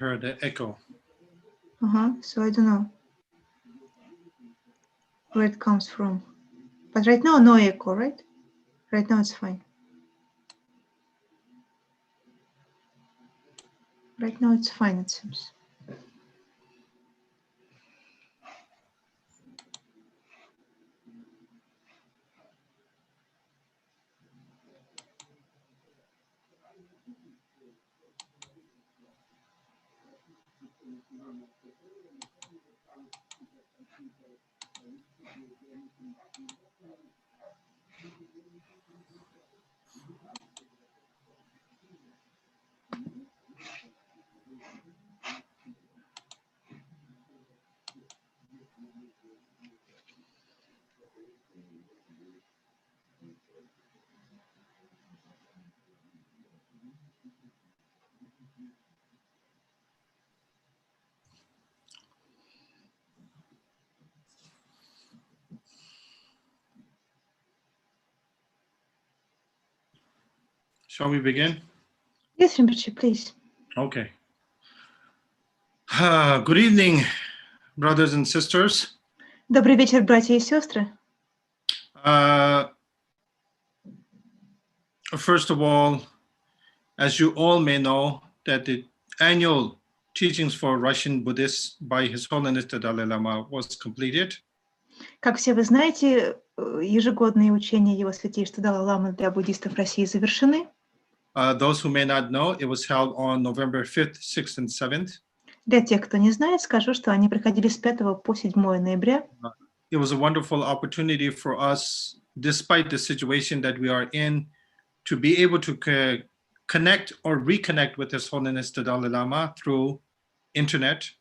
heard the echo. So I don't know where it comes from. But right now, no echo, right? Right now it's fine. Right now it's fine, it seems. Shall we begin? Yes, Rinpoche, please. Okay. Good evening, brothers and sisters. Добрый вечер, братья и сестры. First of all, as you all may know, that the annual teachings for Russian Buddhists by His Holiness the Dalai Lama was completed. Как все вы знаете, ежегодные учения Его Святейшества Далай-ламы для буддистов России завершены. Those who may not know, it was held on November 5th, 6th, and 7th. Для тех, кто не знает, скажу, что они проходили с 5 по 7 ноября. It was a wonderful opportunity for us, despite the situation that we are in, to be able to connect or reconnect with His Holiness the Dalai Lama through internet.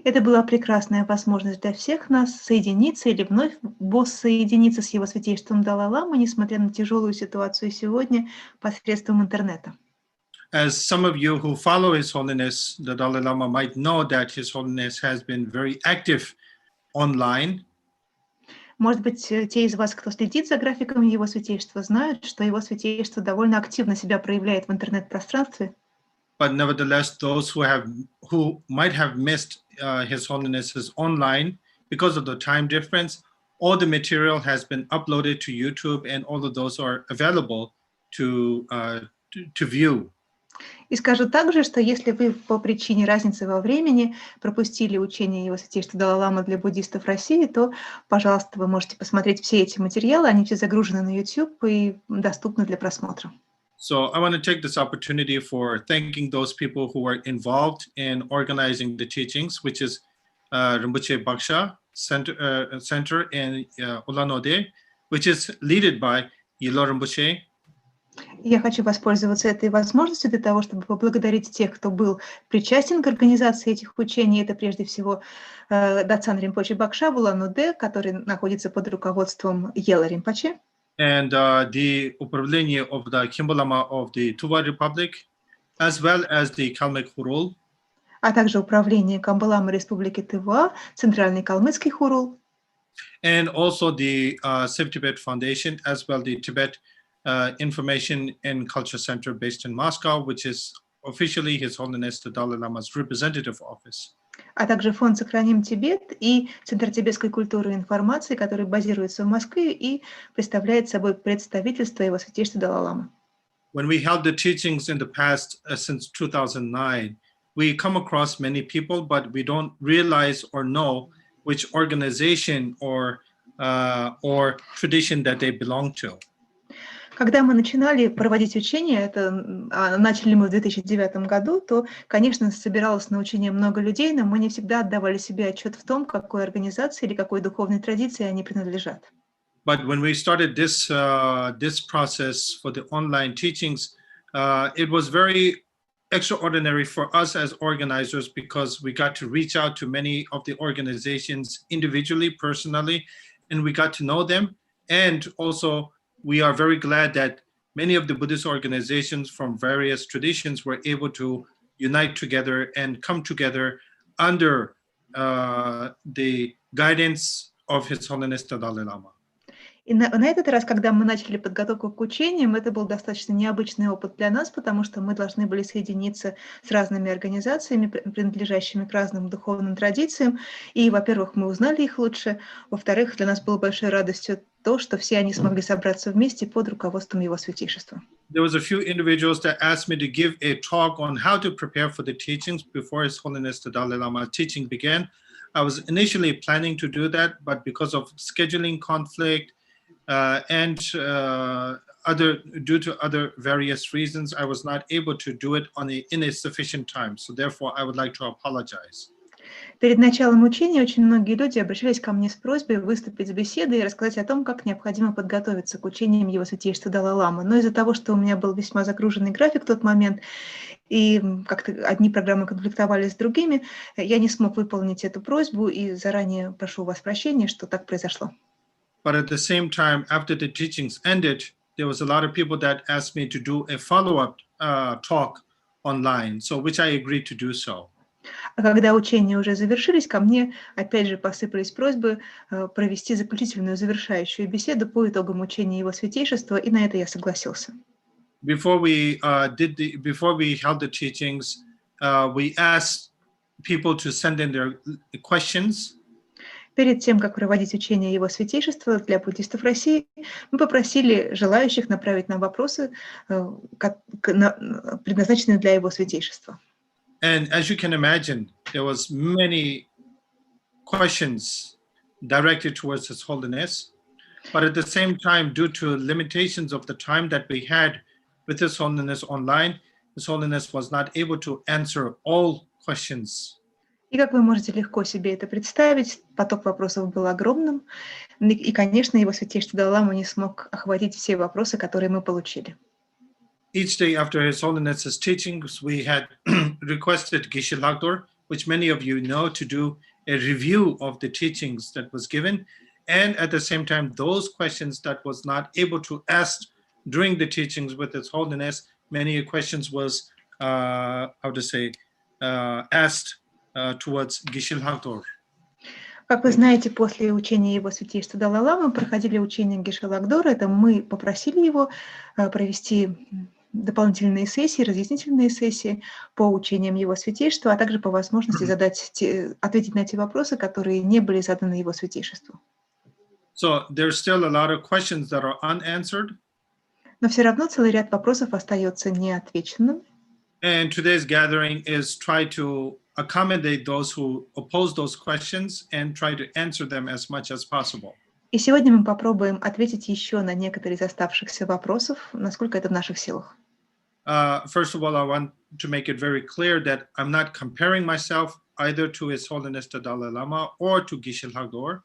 Это была прекрасная возможность для всех нас соединиться или вновь воссоединиться с Его Святейшеством Далай-ламы, несмотря на тяжелую ситуацию сегодня, посредством интернета. As some of you who follow His Holiness the Dalai Lama might know that His Holiness has been very active online. Может быть, те из вас, кто следит за графиком Его Святейшества, знают, что Его Святейшество довольно активно себя проявляет в интернет-пространстве. But nevertheless, those who might have missed His Holiness's online because of the time difference, all the material has been uploaded to YouTube, and all of those are available to view. И скажу также, что если вы по причине разницы во времени пропустили учение Его Святейшества Далай-ламы для буддистов России, то, пожалуйста, вы можете посмотреть все эти материалы, они все загружены на YouTube и доступны для просмотра. So I want to take this opportunity for thanking those people who were involved in organizing the teachings, which is Rinpoche Baksha Center in Ulan-Ude, which is led by Yelo Rinpoche. Я хочу воспользоваться этой возможностью для того, чтобы поблагодарить тех, кто был причастен к организации этих учений. Это прежде всего Дацан Ринпоче Бакша в Улан-Удэ, который находится под руководством Йела Ринпоче. And the управление of the Kimbalama of the Tuva Republic, as well as the Kalmyk Hurul. А также управление Камбаламы Республики Тыва, Центральный Калмыцкий Хурул. And also the Civ Tibet Foundation, as well the Tibet Information and Culture Center based in Moscow, which is officially His Holiness the Dalai Lama's representative office. А также фонд «Сохраним Тибет» и Центр тибетской культуры и информации, который базируется в Москве и представляет собой представительство Его Святейшества Далай-ламы. When we held the teachings in the past, since 2009, we come across many people, but we don't realize or know which organization or tradition that they belong to. Когда мы начинали проводить учения, это начали мы в 2009 году, то, конечно, собиралось на учение много людей, но мы не всегда отдавали себе отчет в том, какой организации или какой духовной традиции они принадлежат. But when we started this process for the online teachings, it was very extraordinary for us as organizers because we got to reach out to many of the organizations individually, personally, and we got to know them. And also, we are very glad that many of the Buddhist organizations from various traditions were able to unite together and come together under the guidance of His Holiness the Dalai Lama. И на этот раз, когда мы начали подготовку к учениям, это был достаточно необычный опыт для нас, потому что мы должны были соединиться с разными организациями, принадлежащими к разным духовным традициям. И, во-первых, мы узнали их лучше. Во-вторых, для нас было большой радостью то, что все они смогли собраться вместе под руководством Его Святейшества. There was a few individuals that asked me to give a talk on how to prepare for the teachings before His Holiness the Dalai Lama teaching began. I was initially planning to do that, but because of scheduling conflict and due to other various reasons, I was not able to do it in a sufficient time. So therefore, I would like to apologize. Перед началом учения очень многие люди обращались ко мне с просьбой выступить с беседой и рассказать о том, как необходимо подготовиться к учениям Его Святейшества Далай-ламы. Но из-за того, что у меня был весьма загруженный график в тот момент, и как-то одни программы конфликтовали с другими, я не смог выполнить эту просьбу, и заранее прошу у вас прощения, что так произошло. But at the same time, after the teachings ended, there was a lot of people that asked me to do a follow-up talk online, so which I agreed to do so. А когда учения уже завершились, ко мне опять же посыпались просьбы провести заключительную завершающую беседу по итогам учения Его Святейшества, и на это я согласился. Before we held the teachings, we asked people to send in their questions. Перед тем, как проводить учение Его Святейшества для буддистов России, мы попросили желающих направить нам вопросы, предназначенные для Его Святейшества. And as you can imagine, there was many questions directed towards His Holiness, but at the same time, due to limitations of the time that we had with His Holiness online, His Holiness was not able to answer all questions. И как вы можете легко себе это представить, поток вопросов был огромным, и, конечно, Его Святейшество Далай-ламы не смог охватить все вопросы, которые мы получили. Each day after His Holiness's teachings, we had requested Geshe Lagdor, which many of you know, to do a review of the teachings that was given. And at the same time, those questions that was not able to ask during the teachings with His Holiness, many questions was, asked towards Geshe Lagdor. Как вы знаете, после учения Его Святейшества Далай-ламы проходили учения Геше Лагдора. Это мы попросили его провести дополнительные сессии, разъяснительные сессии по учениям Его Святейшества, а также по возможности ответить на те вопросы, которые не были заданы Его Святейшеству. So there's still a lot of questions that are unanswered. Но все равно целый ряд вопросов остается неотвеченным. And today's gathering is try to accommodate those who oppose those questions and try to answer them as much as possible. И сегодня мы попробуем ответить еще на некоторые из оставшихся вопросов, насколько это в наших силах. First of all, I want to make it very clear that I'm not comparing myself either to His Holiness the Dalai Lama or to Geshe Lagdor.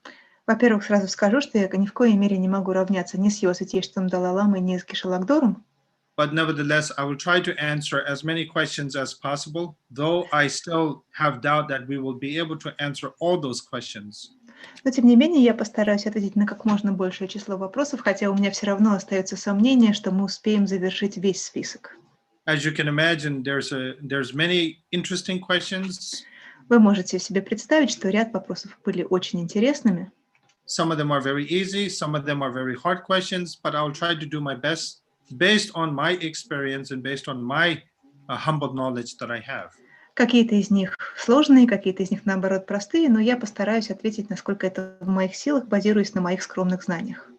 Во-первых, сразу скажу, что я ни в коей мере не могу равняться ни с Его Святейшеством Далай-ламой, ни с Геше Лагдором. But nevertheless, I will try to answer as many questions as possible, though I still have doubt that we will be able to answer all those questions. Но, тем не менее, я постараюсь ответить на как можно большее число вопросов, хотя у меня все равно остается сомнение, что мы успеем завершить весь список. As you can imagine, there's many interesting questions. Вы можете себе представить, что ряд вопросов были очень интересными. Some of them are very easy, some of them are very hard questions, but I'll try to do my best based on my experience and based on my humble knowledge that I have. Какие-то из них сложные, какие-то из них, наоборот, простые, но я постараюсь ответить, насколько это в моих силах, базируясь на моих скромных знаниях.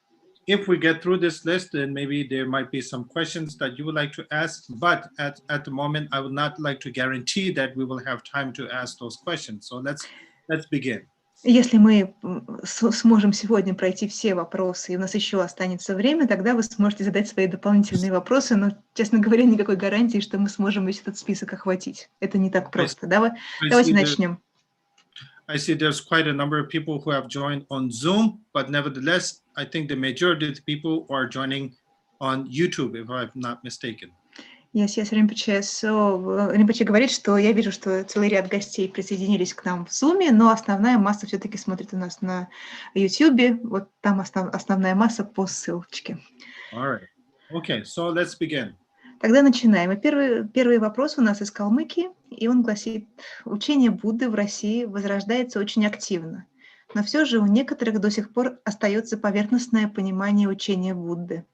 If we get through this list, then maybe there might be some questions that you would like to ask, but at the moment, I would not like to guarantee that we will have time to ask those questions. So let's begin. Если мы сможем сегодня пройти все вопросы, и у нас еще останется время, тогда вы сможете задать свои дополнительные вопросы, но, честно говоря, никакой гарантии, что мы сможем весь этот список охватить. Это не так просто. Давайте начнем. I see there's quite a number of people who have joined on Zoom, but nevertheless, I think the majority of the people are joining on YouTube, if I'm not mistaken. Yes, Ринпоче говорит, что я вижу, что целый ряд гостей присоединились к нам в Zoom, но основная масса все-таки смотрит у нас на YouTube. Вот там основная масса по ссылочке. All right. Okay, so let's begin. Тогда начинаем. И первый вопрос у нас из Калмыкии, и он гласит: учение Будды в России возрождается очень активно. но все же у некоторых до сих пор остается поверхностное понимание учения Будды.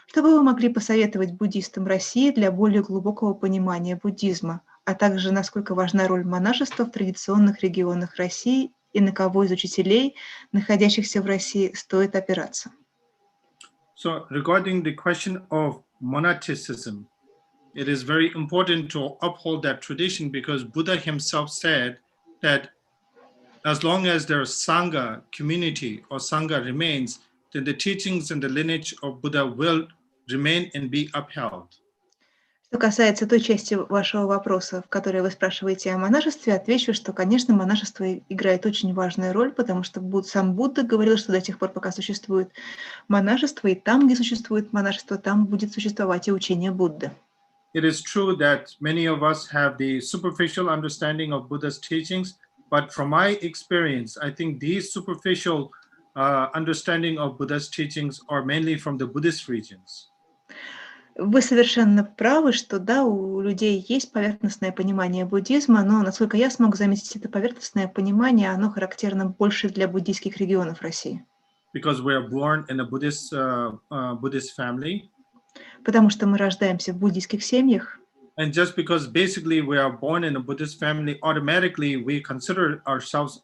Что бы вы могли посоветовать буддистам России для более глубокого понимания буддизма, а также насколько важна роль монашества в традиционных регионах России и на кого из учителей, находящихся в России, стоит опираться? So regarding the question of monasticism, it is very important to uphold that tradition because Buddha himself said that as long as there's Sangha community or Sangha remains, then the teachings and the lineage of Buddha will remain and be upheld. Что касается той части вашего вопроса, в которой вы спрашиваете о монашестве, отвечу, что, конечно, монашество играет очень важную роль, потому что сам Будда говорил, что до тех пор, пока существует монашество, и там, где существует монашество, там будет существовать и учение Будды. It is true that many of us have the superficial understanding of Buddha's teachings, but from my experience, I think these superficial understanding of Buddha's teachings are mainly from the Buddhist regions. Вы совершенно правы, что да, у людей есть поверхностное понимание буддизма, но, насколько я смог заметить, это поверхностное понимание, оно характерно больше для буддийских регионов России. Because we are born in a Buddhist family. Потому что мы рождаемся в буддийских семьях. And just because basically we are born in a Buddhist family, automatically we consider ourselves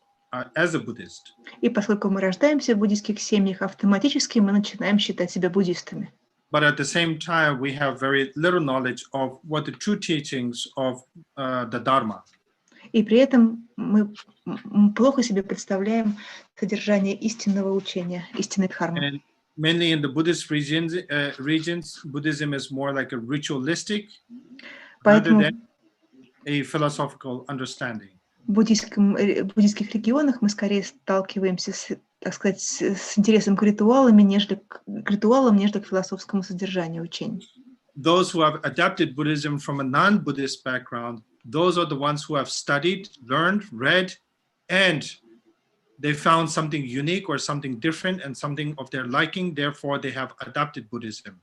as a Buddhist. И поскольку мы рождаемся в буддийских семьях, автоматически мы начинаем считать себя буддистами. But at the same time, we have very little knowledge of what the true teachings of the Dharma. И при этом мы плохо себе представляем содержание истинного учения, истинной дхармы. And mainly in the Buddhist regions, Buddhism is more like a ritualistic rather than a philosophical understanding. В буддийских регионах мы скорее сталкиваемся с, так сказать, с интересом к ритуалам, нежели к философскому содержанию учений. Those who have adapted Buddhism from a non-Buddhist background, those are the ones who have studied, learned, read, and they found something unique or something different and something of their liking, therefore they have adopted Buddhism.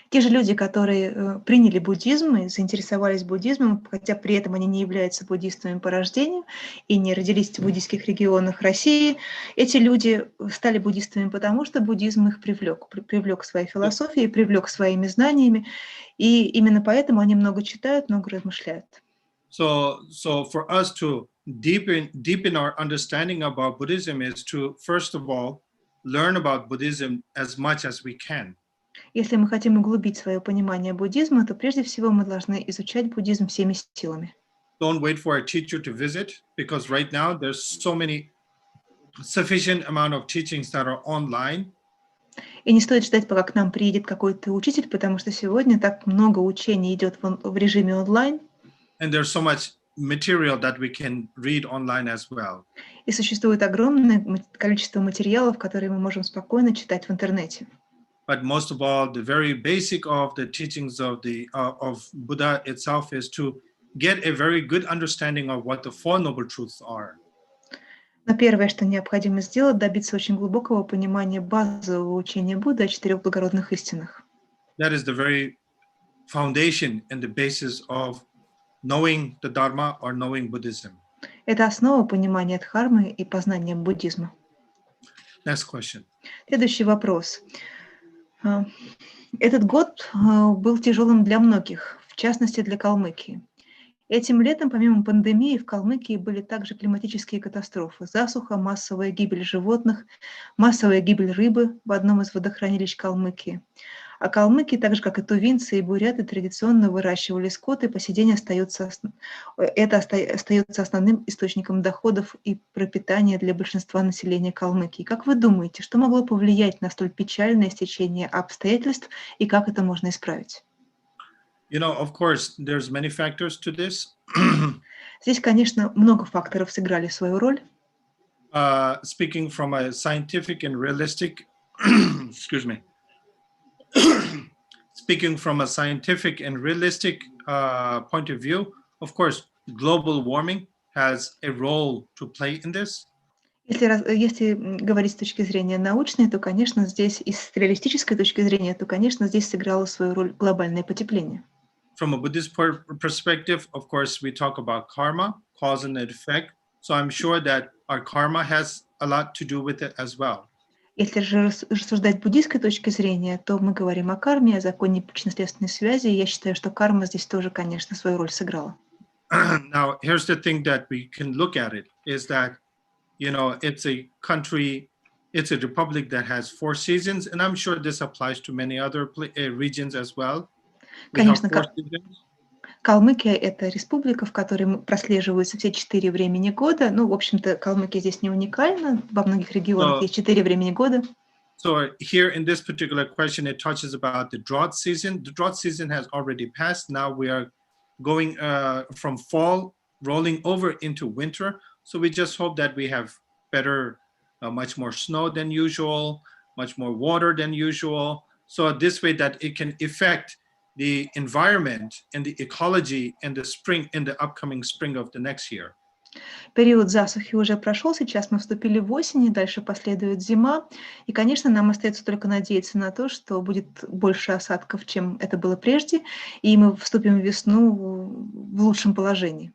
Те же люди, которые приняли буддизм и заинтересовались буддизмом, хотя при этом они не являются буддистами по рождению и не родились в буддийских регионах России, эти люди стали буддистами потому, что буддизм их привлек своей философией, привлек своими знаниями, и именно поэтому они много читают, много размышляют. So for us to deepen our understanding about Buddhism is to, first of all, learn about Buddhism as much as we can. Если мы хотим углубить свое понимание буддизма, то прежде всего мы должны изучать буддизм всеми силами. Don't wait for a teacher to visit, because right now there's so many sufficient amount of teachings that are online. И не стоит ждать, пока к нам приедет какой-то учитель, потому что сегодня так много учений идет в режиме онлайн. And there's so much material that we can read online as well. И существует огромное количество материалов, которые мы можем спокойно читать в интернете. But most of all, the very basic of the teachings of Buddha itself is to get a very good understanding of what the Four Noble Truths are. Но первое, что необходимо сделать, добиться очень глубокого понимания базового учения Будды о четырех благородных истинах. That is the very foundation and the basis of knowing the Dharma or knowing Buddhism. Это основа понимания дхармы и познания буддизма. Next question. Следующий вопрос. Этот год был тяжелым для многих, в частности для Калмыкии. Этим летом, помимо пандемии, в Калмыкии были также климатические катастрофы, засуха, массовая гибель животных, массовая гибель рыбы в одном из водохранилищ Калмыкии. А калмыки, так же как и тувинцы и буряты, традиционно выращивали скот, и по сей день остается основным источником доходов и пропитания для большинства населения Калмыкии. Как вы думаете, что могло повлиять на столь печальное стечение обстоятельств и как это можно исправить? You know, of course, there's many factors to this. Здесь, конечно, много факторов сыграли свою роль. Speaking from a scientific and realistic, excuse me. Speaking from a scientific and realistic point of view, of course, global warming has a role to play in this. Если говорить с точки зрения научной, то, конечно, здесь, и с реалистической точки зрения, то, конечно, здесь сыграло свою роль глобальное потепление. From a Buddhist perspective, of course, we talk about karma, cause and effect. So I'm sure that our karma has a lot to do with it as well. Если же рассуждать с буддийской точки зрения, то мы говорим о карме, о законе причинно-следственной связи, и я считаю, что карма здесь тоже, конечно, свою роль сыграла. Now, here's the thing that we can look at it, is that, you know, it's a country, it's a republic that has 4 seasons, and I'm sure this applies to many other regions as well. We have Конечно, 4 seasons. Калмыкия — это республика, в которой прослеживаются все 4 времени года. Ну, в общем-то, Калмыкия здесь не уникальна. Во многих регионах есть 4 времени года. So here in this particular question, it touches about the drought season. The drought season has already passed. Now we are going from fall, rolling over into winter. So we just hope that we have better, much more snow than usual, much more water than usual. So this way that it can affect the environment and the ecology in the spring, in the upcoming spring of the next year. Период засухи уже прошел, сейчас мы вступили в осень, и дальше последует зима. И, конечно, нам остается только надеяться на то, что будет больше осадков, чем это было прежде, и мы вступим в весну в лучшем положении.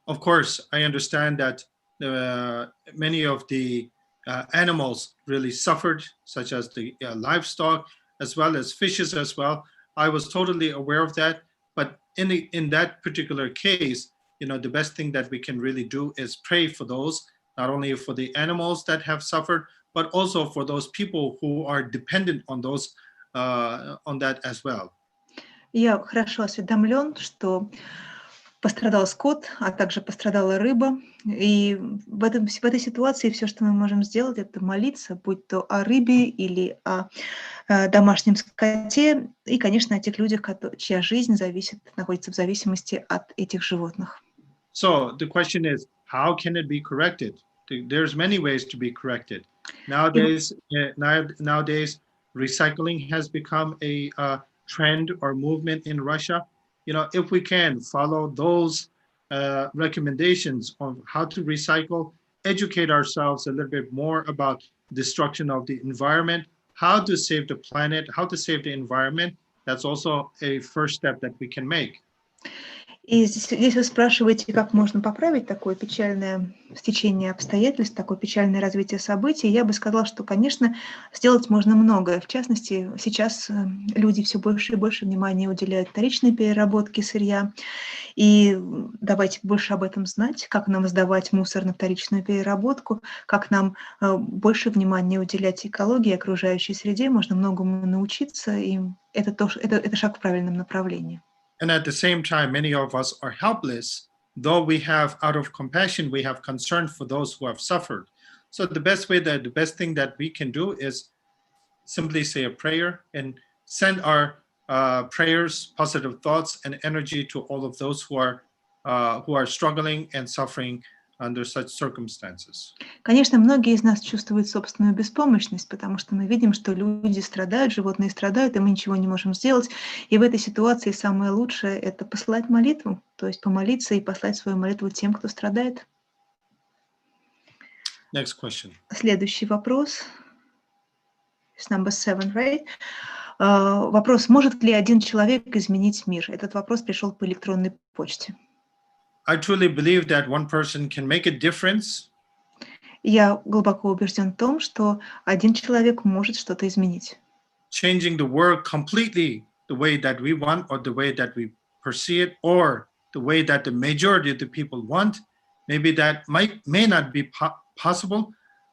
Of course, I understand that many of the animals really suffered, such as the livestock, as well as fishes as well. I was totally aware of that, but in that particular case, you know, the best thing that we can really do is pray for those, not only for the animals that have suffered, but also for those people who are dependent on those, on that as well. Я хорошо осведомлен, что пострадал скот, а также пострадала рыба. И в этой ситуации все, что мы можем сделать, это молиться, будь то о рыбе или о домашнем скоте, и, конечно, о тех людях, чья жизнь находится в зависимости от этих животных. So the question is, how can it be corrected? There's many ways to be corrected. Nowadays, recycling has become a trend or movement in Russia. You know, if we can follow those recommendations on how to recycle, educate ourselves a little bit more about destruction of the environment, how to save the planet, how to save the environment, that's also a first step that we can make. И здесь вы спрашиваете, как можно поправить такое печальное стечение обстоятельств, такое печальное развитие событий. Я бы сказала, что, конечно, сделать можно многое. В частности, сейчас люди все больше и больше внимания уделяют вторичной переработке сырья. И давайте больше об этом знать, как нам сдавать мусор на вторичную переработку, как нам больше внимания уделять экологии, окружающей среде. Можно многому научиться, и это шаг в правильном направлении. And at the same time, many of us are helpless, though we have, out of compassion, we have concern for those who have suffered. So the best thing that we can do is simply say a prayer and send our prayers, positive thoughts, and energy to all of those who are struggling and suffering under such circumstances. Конечно, многие из нас чувствуют собственную беспомощность, потому что мы видим, что люди страдают, животные страдают, и мы ничего не можем сделать. И в этой ситуации самое лучшее — это посылать молитву, то есть помолиться и послать свою молитву тем, кто страдает. Next question. Следующий вопрос. It's number 7, right? Вопрос: может ли один человек изменить мир? Этот вопрос пришел по электронной почте. I truly believe that one person can make a difference. Я глубоко убежден в том, что один человек может что-то изменить. Changing the world completely the way that we want, or the way that we perceive it, or the way that the majority of the people want. Maybe that may not be possible,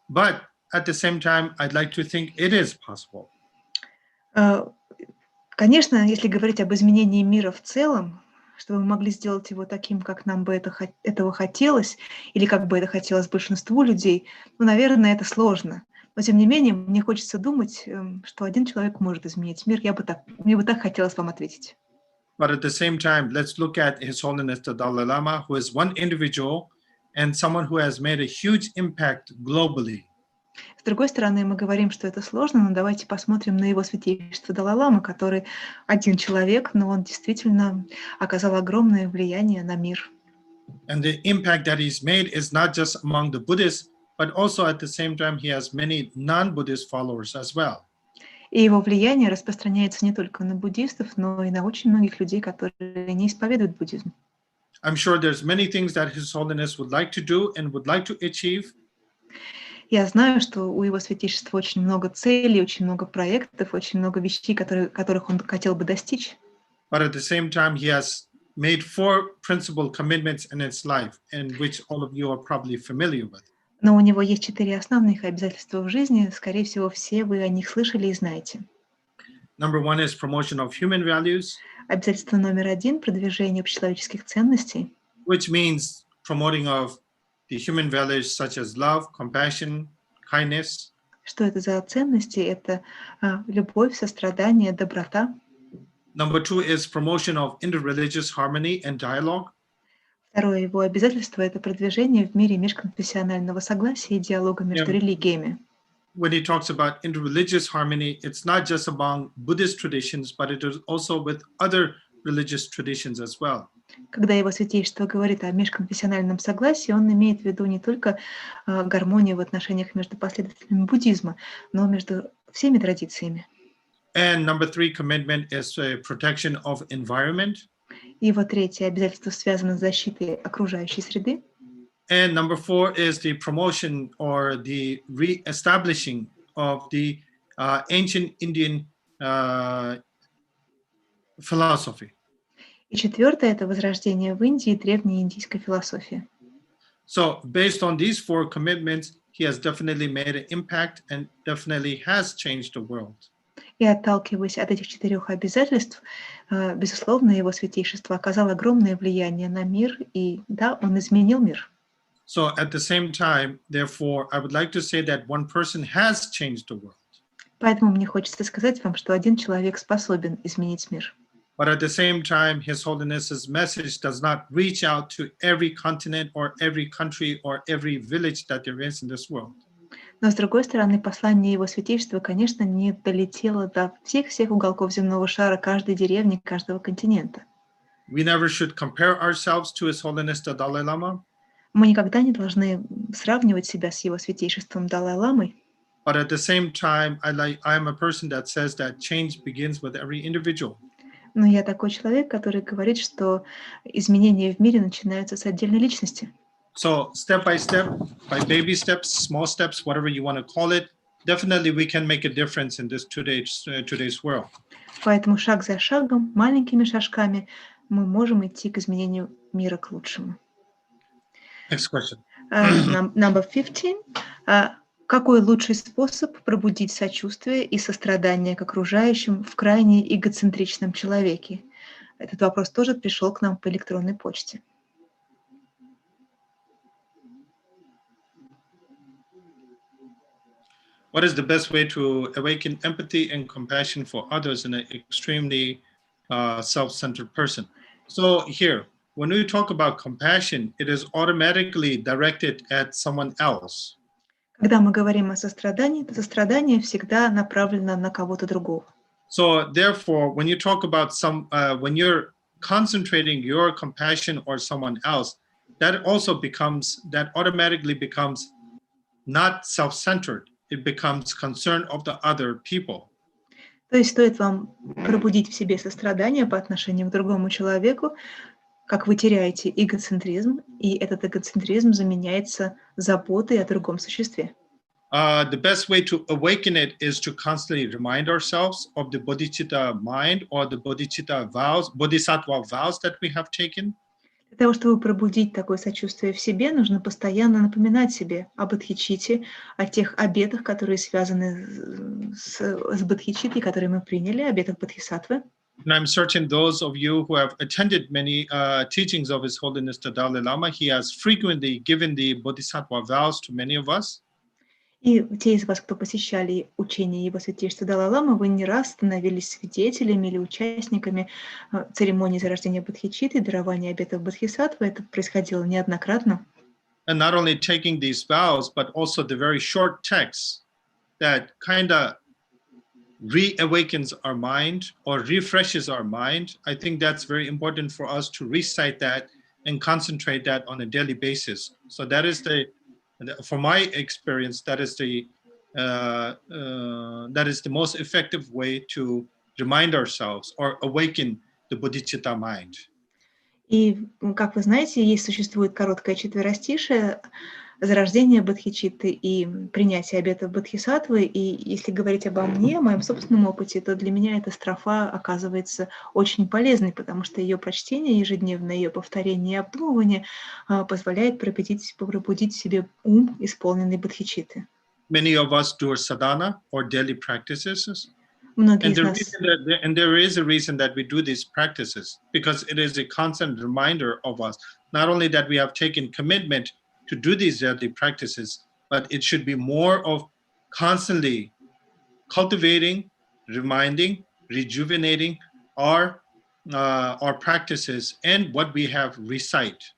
but at the same time, I'd like to think it is possible. Конечно, если говорить об изменении мира в целом, чтобы мы могли сделать его таким, как нам бы этого хотелось, или как бы это хотелось большинству людей, ну, наверное, это сложно. Но, тем не менее, мне хочется думать, что один человек может изменить мир. Мне бы так хотелось вам ответить. But at the same time, let's look at His Holiness the Dalai Lama, who is one individual and someone who has made a huge impact globally. С другой стороны, мы говорим, что это сложно, но давайте посмотрим на Его Святейшество Далай-ламы, который один человек, но он действительно оказал огромное влияние на мир. And the impact that he's made is not just among the Buddhists, but also at the same time he has many non-Buddhist followers as well. И его влияние распространяется не только на буддистов, но и на очень многих людей, которые не исповедуют буддизм. I'm sure there's many things that His Holiness would like to do and would like to achieve. Я знаю, что у Его Святейшества очень много целей, очень много проектов, очень много вещей, которых он хотел бы достичь. But at the same time, he has made 4 principal commitments in his life, and which all of you are probably familiar with. Но у него есть 4 основных обязательства в жизни. Скорее всего, все вы о них слышали и знаете. Number 1 is promotion of human values, Обязательство номер 1 – продвижение общечеловеческих ценностей, which means promoting of the human values such as love, compassion, kindness. Что это за ценности? Это любовь, сострадание, доброта. Number 2 is promotion of interreligious harmony and dialogue. Второе его обязательство – это продвижение в мире межконфессионального согласия и диалога между религиями. When he talks about interreligious harmony, it's not just among Buddhist traditions, but it is also with other religious traditions as well. Когда его святейшество говорит о межконфессиональном согласии, он имеет в виду не только гармонию в отношениях между последователями буддизма, но между всеми традициями. And number 3 commitment is protection of environment. И его третье обязательство связано с защитой окружающей среды. And number 4 is the promotion or the re-establishing of the ancient Indian philosophy. И четвертое – это возрождение в Индии древней индийской философии. So based on these 4 commitments, he has definitely made an impact and definitely has changed the world. И отталкиваясь от этих 4 обязательств, безусловно, его святейшество оказало огромное влияние на мир, и да, он изменил мир. So at the same time, therefore, I would like to say that one person has changed the world. Поэтому мне хочется сказать вам, что один человек способен изменить мир. But at the same time, His Holiness's message does not reach out to every continent or every country or every village that there is in this world. Но, с другой стороны, послание его святейшества, конечно, не долетело до всех уголков земного шара, каждой деревни, каждого континента. We never should compare ourselves to His Holiness the Dalai Lama. Мы никогда не должны сравнивать себя с его святейшеством Далай-ламой. But at the same time, I am a person that says that change begins with every individual. Но я такой человек, который говорит, что изменения в мире начинаются с отдельной личности. So step, by baby steps, small steps, whatever you want to call it, definitely we can make a difference in this today's world. Поэтому шаг за шагом, маленькими шажками мы можем идти к изменению мира к лучшему. Next question. Number 15. Какой лучший способ пробудить сочувствие и сострадание к окружающим в крайне эгоцентричном человеке? Этот вопрос тоже пришел к нам по электронной почте. What is the best way to awaken empathy and compassion for others in an extremely self-centered person? So here, when we talk about compassion, it is automatically directed at someone else. Когда мы говорим о сострадании, то сострадание всегда направлено на кого-то другого. So therefore, when you talk about when you're concentrating your compassion on someone else, that automatically becomes not self-centered. It becomes concern of the other people. То есть стоит вам пробудить в себе сострадание по отношению к другому человеку, как вы теряете эгоцентризм, и этот эгоцентризм заменяется заботой о другом существе. The best way to awaken it is to constantly remind ourselves of the bodhicitta mind or the bodhicitta bodhisattva vows that we have taken. Для того, чтобы пробудить такое сочувствие в себе, нужно постоянно напоминать себе об бодхичитте, о тех обетах, которые связаны с бодхичиттой, которые мы приняли, обетах бодхисаттвы. And I'm certain those of you who have attended many teachings of His Holiness the Dalai Lama, he has frequently given the bodhisattva vows to many of us. И те из вас, кто посещали учения Его Святейшества Далай-ламы, вы не раз становились свидетелями или участниками церемонии зарождения бодхичитты, дарования обетов бодхисаттвы. Это происходило неоднократно. And not only taking these vows, but also the very short texts that kind of reawakens our mind or refreshes our mind. I think that's very important for us to recite that and concentrate that on a daily basis. So that is from my experience, that is the most effective way to remind ourselves or awaken the bodhicitta mind. И, как вы знаете, существует короткое четверостишее, зарождение бодхичитты и принятие обетов бодхисаттвы. И если говорить обо мне, о моем собственном опыте, то для меня эта строфа оказывается очень полезной, потому что ее прочтение ежедневное, ее повторение и обдумывание позволяет пробудить в себе ум, исполненный бодхичитты. Many of us do sadhana or daily practices. Многие And из нас... there is a reason that we do these practices, because it is a constant reminder of us, not only that we have taken commitment to do these daily practices, but it should be more of constantly cultivating, reminding, rejuvenating our practices and what we have recite.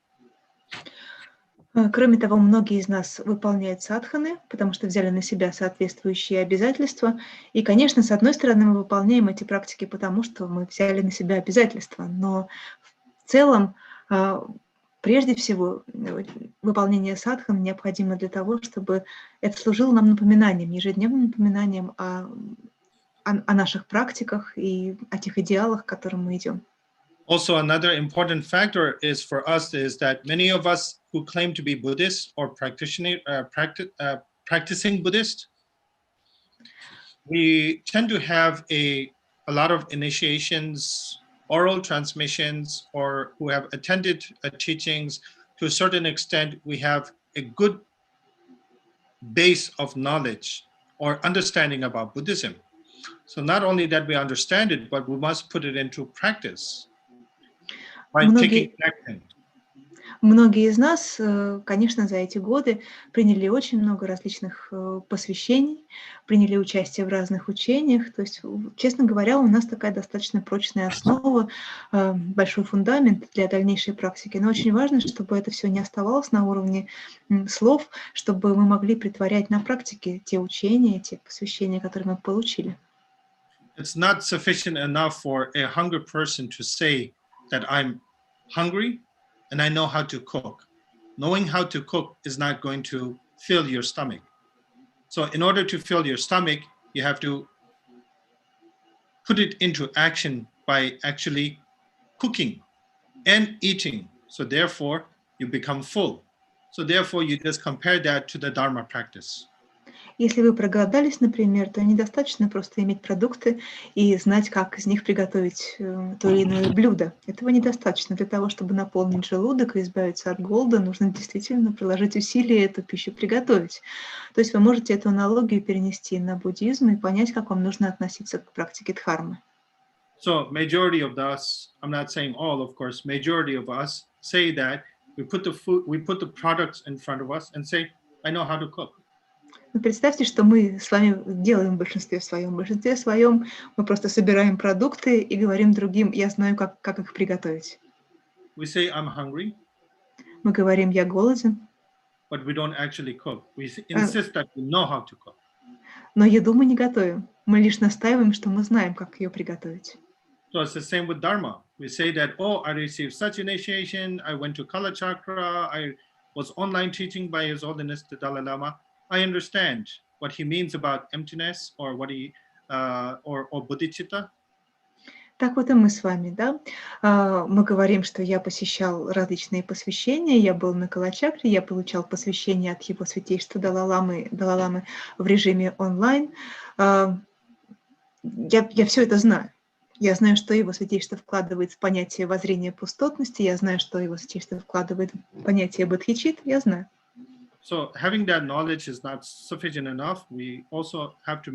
Кроме того, многие из нас выполняют садханы, потому что взяли на себя соответствующие обязательства. И, конечно, с одной стороны, мы выполняем эти практики, потому что мы взяли на себя обязательства. Но в целом, прежде всего, выполнение садхан необходимо для того, чтобы это служило нам напоминанием, ежедневным напоминанием о наших практиках и о тех идеалах, к которым мы идем. Also, another important factor is for us is that many of us who claim to be Buddhists or practicing Buddhist, we tend to have a lot of initiations, oral transmissions, or who have attended teachings. To a certain extent, we have a good base of knowledge or understanding about Buddhism. So not only that we understand it, but we must put it into practice. Многие из нас, конечно, за эти годы приняли очень много различных посвящений, приняли участие в разных учениях. То есть, честно говоря, у нас такая достаточно прочная основа, большой фундамент для дальнейшей практики. Но очень важно, чтобы это все не оставалось на уровне слов, чтобы мы могли претворять на практике те учения, те посвящения, которые мы получили. It's not sufficient enough for a hungry person to say that I'm hungry and I know how to cook. Knowing how to cook is not going to fill your stomach. So in order to fill your stomach, you have to put it into action by actually cooking and eating. So therefore, you become full. So therefore, you just compare that to the Dharma practice. Если вы проголодались, например, то недостаточно просто иметь продукты и знать, как из них приготовить то или иное блюдо. Этого недостаточно. Для того, чтобы наполнить желудок и избавиться от голода, нужно действительно приложить усилия эту пищу приготовить. То есть вы можете эту аналогию перенести на буддизм и понять, как вам нужно относиться к практике дхармы. So majority of us, I'm not saying all, of course, majority of us say that we put the products in front of us and say, I know how to cook. Но представьте, что мы с вами делаем в большинстве своем. В большинстве своем мы просто собираем продукты и говорим другим, я знаю, как их приготовить. We say, I'm hungry. Мы говорим, я голоден. But we don't actually cook. We insist that we know how to cook. Но еду мы не готовим. Мы лишь настаиваем, что мы знаем, как ее приготовить. So it's the same with Dharma. We say that, oh, I received such initiation. I went to Kala Chakra. I was online teaching by His Holiness the Dalai Lama. I understand what he means about emptiness or what he or bodhicitta. Так вот и мы с вами, да? Мы говорим, что я посещал различные посвящения, я был на Кала-чакре, я получал посвящение от Его Святейшества Далай-ламы в режиме онлайн. Я все это знаю. Я знаю, что Его Святейшество вкладывает в понятие воззрения пустотности, я знаю, что Его Святейшество вкладывает в понятие бодхичит, я знаю. So having that knowledge is not sufficient enough. We also have to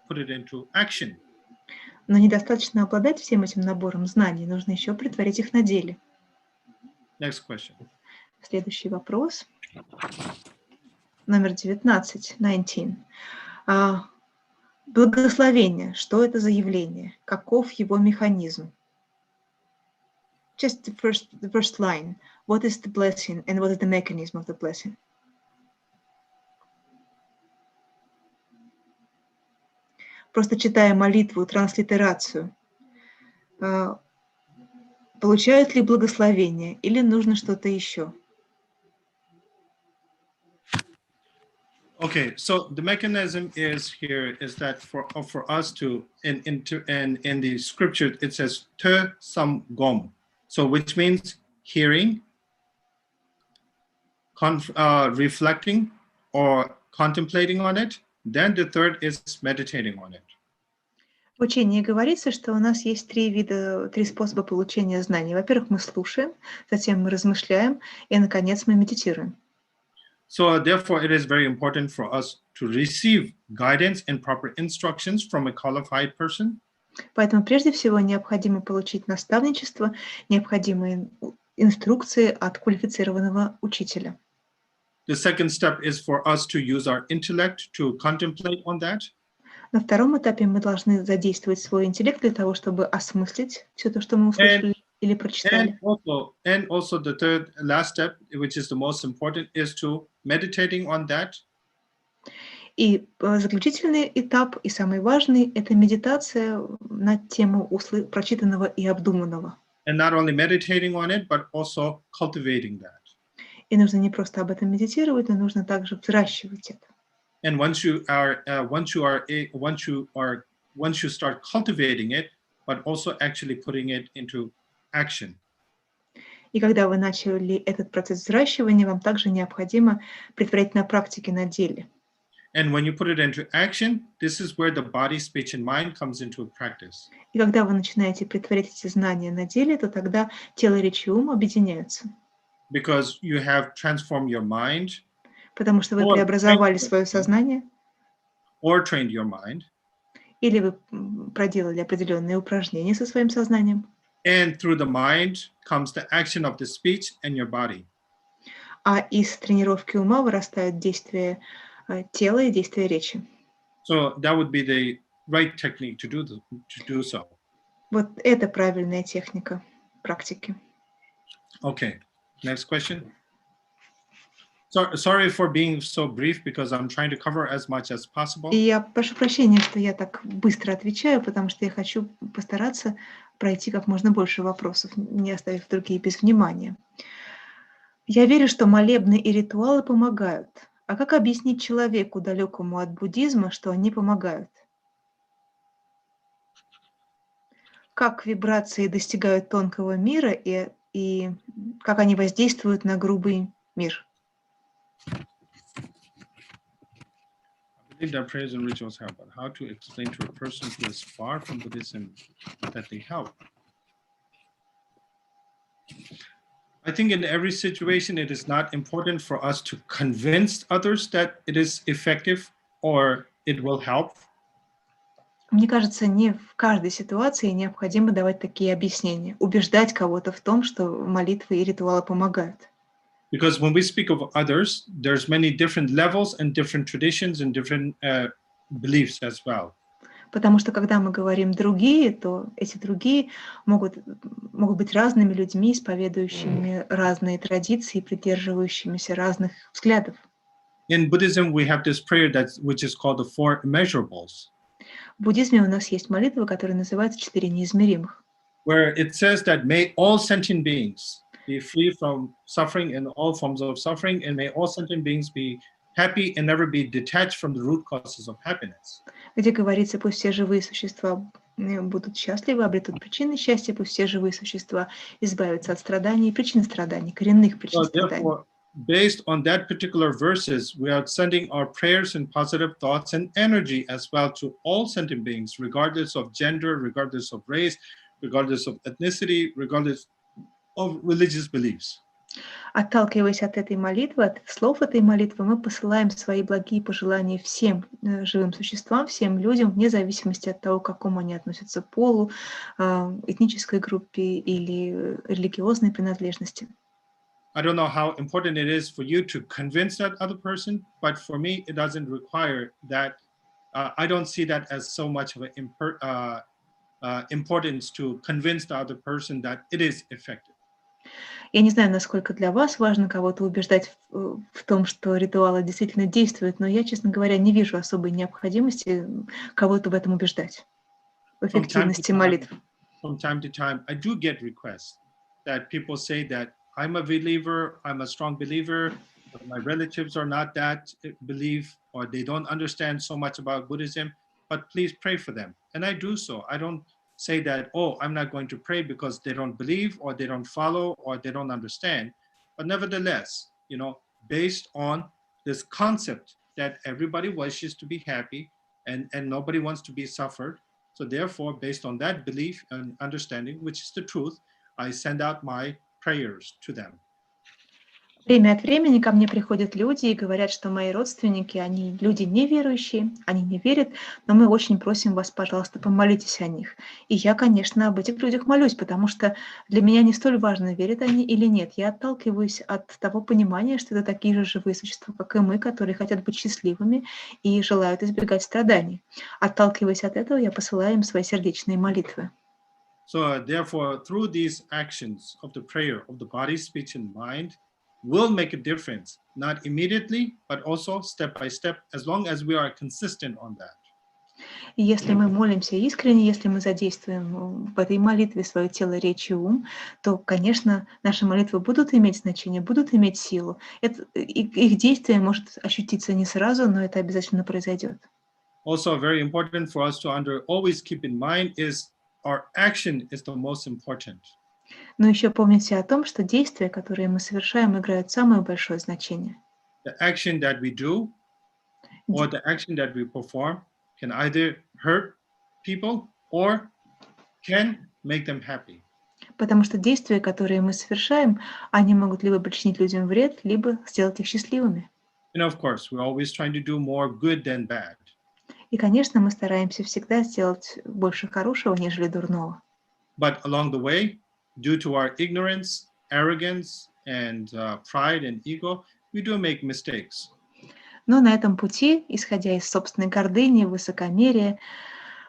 put it into action. Но недостаточно обладать всем этим набором знаний, нужно еще претворить их на деле. Next question. Следующий вопрос. Номер 19. Благословение. Что это за явление? Каков его механизм? Just the first line. What is the blessing and what is the mechanism of the blessing? Просто читая молитву, транслитерацию, получают ли благословение или нужно что-то еще? Okay, so the mechanism is that for us to in the scripture it says te sam gom, so which means hearing, reflecting or contemplating on it. Then the third is meditating on it. В учении говорится, что у нас есть три способа получения знаний. Во-первых, мы слушаем, затем мы размышляем, и, наконец, мы медитируем. So therefore, it is very important for us to receive guidance and proper instructions from a qualified person. Поэтому прежде всего необходимо получить наставничество, необходимые инструкции от квалифицированного учителя. The second step is for us to use our intellect to contemplate on that. На втором этапе мы должны задействовать свой интеллект для того, чтобы осмыслить все то, что мы услышали или прочитали. And also the third last step, which is the most important, is to meditating on that. И заключительный этап, и самый важный, это медитация на тему прочитанного и обдуманного. And not only meditating on it, but also cultivating that. И нужно не просто об этом медитировать, но нужно также взращивать это. And once you start cultivating it, but also actually putting it into action. И когда вы начали этот процесс взращивания, вам также необходимо претворять на практике, на деле. And when you put it into action, this is where the body, speech, and mind comes into practice. И когда вы начинаете претворять эти знания на деле, то тогда тело, речь и ум объединяются. Because you have transformed your mind. Потому что вы преобразовали свое сознание. Or trained your mind. Или вы проделали определенные упражнения со своим сознанием. And through the mind comes the action of the speech and your body. А из тренировки ума вырастают действия тела и действия речи. So that would be the right technique to do so. Вот это правильная техника практики. Okay, next question. Sorry for being so brief because I'm trying to cover as much as possible. И я прошу прощения, что я так быстро отвечаю, потому что я хочу постараться пройти как можно больше вопросов, не оставив другие без внимания. Я верю, что молебны и ритуалы помогают. А как объяснить человеку, далекому от буддизма, что они помогают? Как вибрации достигают тонкого мира и как они воздействуют на грубый мир? I believe that prayers and rituals help, but how to explain to a person who is far from Buddhism that they help? I think in every situation, it is not important for us to convince others that it is effective or it will help. Мне кажется, не в каждой ситуации необходимо давать такие объяснения, убеждать кого-то в том, что молитвы и ритуалы помогают. Because when we speak of others, there's many different levels and different traditions and different beliefs as well. Потому что когда мы говорим «другие», то эти другие могут быть разными людьми, исповедующими разные традиции, придерживающимися разных взглядов. In Buddhism, we have this prayer which is called the Four Immeasurables. В буддизме у нас есть молитва, которая называется «Четыре неизмеримых». Where it says that may all sentient beings be free from suffering and all forms of suffering, and may all sentient beings be happy and never be detached from the root causes of happiness. Где говорится, пусть все живые существа будут счастливы, обретут причины счастья, пусть все живые существа избавятся от страданий, причин страданий, коренных причин страданий. Based on that particular verses, we are sending our prayers and positive thoughts and energy as well to all sentient beings, regardless of gender, regardless of race, regardless of ethnicity, regardless of religious beliefs. Отталкиваясь от этой молитвы, от слов этой молитвы, мы посылаем свои благие пожелания всем живым существам, всем людям, вне зависимости от того, к какому они относятся полу, этнической группе или религиозной принадлежности. I don't know how important it is for you to convince that other person, but for me, it doesn't require that. I don't see that as so much of an importance to convince the other person that it is effective. Я не знаю, насколько для вас важно кого-то убеждать в том, что ритуалы действительно действуют, но я, честно говоря, не вижу особой необходимости кого-то в этом убеждать, в эффективности молитв. From time to time, I do get requests that people say that I'm a believer, I'm a strong believer, but my relatives are not that believe, or they don't understand so much about Buddhism, but please pray for them. And I do so. I don't say that, oh, I'm not going to pray because they don't believe or they don't follow or they don't understand. But nevertheless, based on this concept that everybody wishes to be happy and nobody wants to be suffered. So therefore, based on that belief and understanding, which is the truth, I send out my prayers to them. Время от времени ко мне приходят люди и говорят, что мои родственники, они люди неверующие, они не верят, но мы очень просим вас, пожалуйста, помолитесь о них. И я, конечно, об этих людях молюсь, потому что для меня не столь важно, верят они или нет. Я отталкиваюсь от того понимания, что это такие же живые существа, как и мы, которые хотят быть счастливыми и желают избегать страданий. Отталкиваясь от этого, я посылаю им свои сердечные молитвы. So therefore, through these actions of the prayer of the body, speech, and mind, will make a difference, not immediately, but also step by step, as long as we are consistent on that. И если мы молимся искренне, если мы задействуем в этой молитве свое тело, речь и ум, то, конечно, наши молитвы будут иметь значение, будут иметь силу. Их действие может ощутиться не сразу, но это обязательно произойдет. Also, very important for us to always keep in mind is our action is the most important. Но еще помните о том, что действия, которые мы совершаем, играют самое большое значение. The action that we do or the action that we perform can either hurt people or can make them happy. Потому что действия, которые мы совершаем, они могут либо причинить людям вред, либо сделать их счастливыми. And of course, we're always trying to do more good than bad. И, конечно, мы стараемся всегда сделать больше хорошего, нежели дурного. But along the way, due to our ignorance, arrogance, and pride and ego, we do make mistakes. Но на этом пути, исходя из собственной гордыни, высокомерия,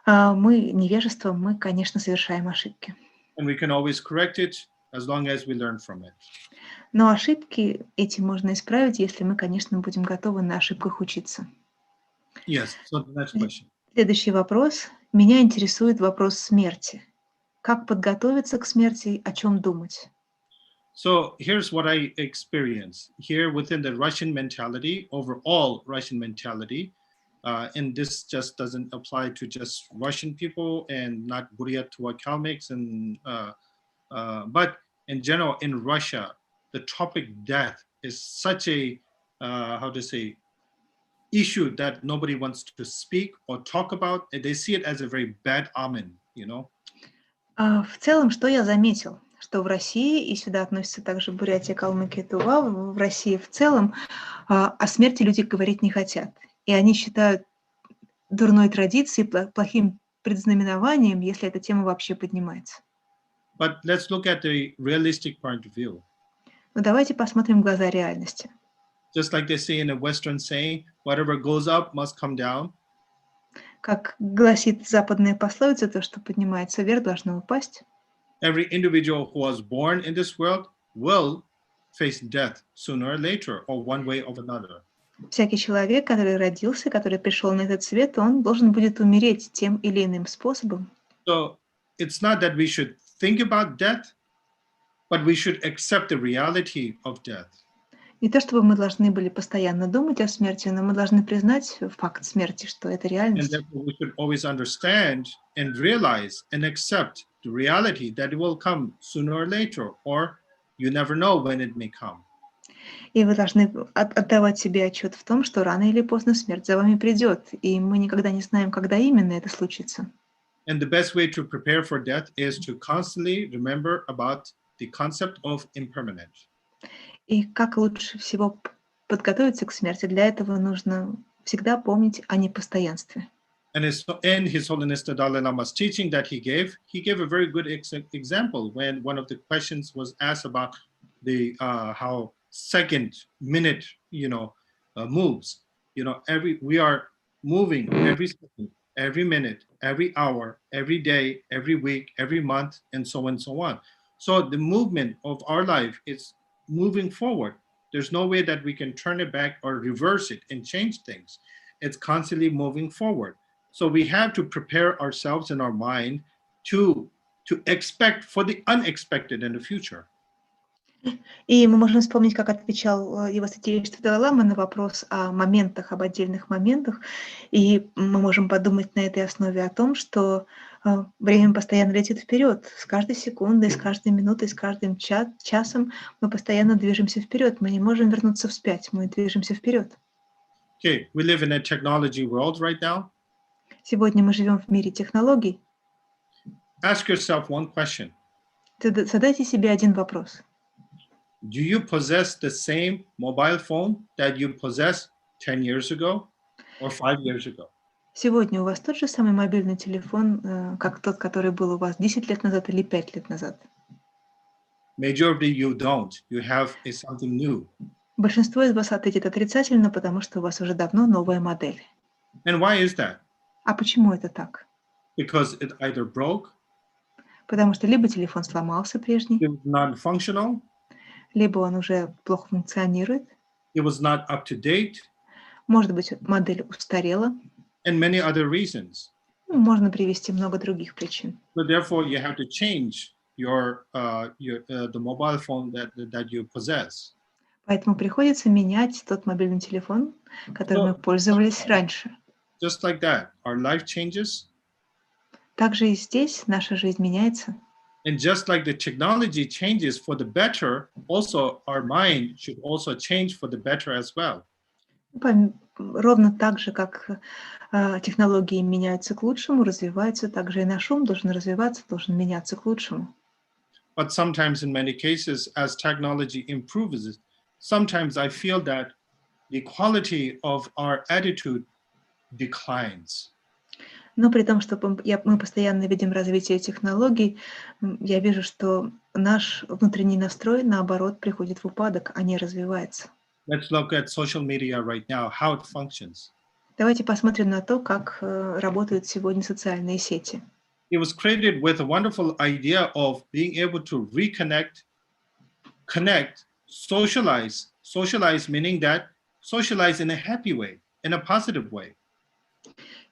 невежеством, мы, конечно, совершаем ошибки. And we can always correct it as long as we learn from it. Но ошибки эти можно исправить, если мы, конечно, будем готовы на ошибках учиться. Yes, so the next question. Следующий вопрос. Меня интересует вопрос смерти. Как подготовиться к смерти, о чем думать? So here's what I experience here within the Russian mentality, overall Russian mentality, and this just doesn't apply to just Russian people and not Buryat or Kalmyks, but in general in Russia, the topic death is such a issue that nobody wants to speak or talk about. They see it as a very bad omen, you know. В целом, что я заметил, что в России, и сюда относятся также Бурятия, Калмыкия, Тува, в России в целом о смерти люди говорить не хотят. И они считают дурной традицией, плохим предзнаменованием, если эта тема вообще поднимается. But let's look at the realistic point of view. Но давайте посмотрим в глаза реальности. Just like they say in a Western saying, whatever goes up must come down. Как гласит западная пословица, то, что поднимается вверх, должно упасть. Every individual who was born in this world will face death sooner or later, or one way or another. Всякий человек, который родился, который пришел на этот свет, он должен будет умереть тем или иным способом. So it's not that we should think about death, but we should accept the reality of death. Не то чтобы мы должны были постоянно думать о смерти, но мы должны признать факт смерти, что это And реальность. therefore we should always understand and realize and accept the reality that it will come sooner or later, or you never know when it may come. И вы должны отдавать себе отчет в том, что рано или поздно смерть за вами придет, и мы никогда не знаем, когда именно это случится. And the best way to prepare for death is to constantly remember about the concept of impermanence. И как лучше всего подготовиться к смерти? Для этого нужно всегда помнить о непостоянстве. And in His Holiness the Dalai Lama's teaching that he gave a very good example when one of the questions was asked about the how second minute, moves. We are moving every second, every minute, every hour, every day, every week, every month, and so on. So the movement of our life is moving forward. There's no way that we can turn it back or reverse it and change things. It's constantly moving forward. So we have to prepare ourselves in our mind to expect for the unexpected in the future. И мы можем вспомнить, как отвечал Его Святейшество Далай-ламы на вопрос о моментах, об отдельных моментах. И мы можем подумать на этой основе о том, что Время постоянно летит вперед. С каждой секундой, с каждой минутой, с каждым часом мы постоянно движемся вперед. Мы не можем вернуться вспять, мы движемся вперед. Okay, we live in a technology world right now. Сегодня мы живем в мире технологий. Ask yourself one question. Задайте себе один вопрос. Do you possess the same mobile phone that you possessed 10 years ago or 5 years ago? Сегодня у вас тот же самый мобильный телефон, как тот, который был у вас 10 лет назад или 5 лет назад? Majority you don't. You have something new. Большинство из вас ответит отрицательно, потому что у вас уже давно новая модель. And why is that? А почему это так? Because it either broke, Потому что либо телефон сломался прежний, it was not functional, либо он уже плохо функционирует, it was not up to date, может быть, модель устарела, and many other reasons. Можно привести много других причин. So therefore, you have to change the mobile phone that you possess. Поэтому приходится менять тот мобильный телефон, которым мы пользовались раньше. Just like that, our life changes. Также и здесь наша жизнь меняется. And just like the technology changes for the better, also our mind should also change for the better as well. Ровно так же, как технологии меняются к лучшему, развиваются, так же и наш ум должен развиваться, должен меняться к лучшему. But sometimes in many cases, as technology improves, sometimes I feel that the quality of our attitude declines. Но при том, что мы постоянно видим развитие технологий, я вижу, что наш внутренний настрой, наоборот, приходит в упадок, а не развивается. Let's look at social media right now, how it functions. Давайте посмотрим на то, как работают сегодня социальные сети. It was created with a wonderful idea of being able to reconnect, connect, socialize. Socialize meaning that socialize in a happy way, in a positive way.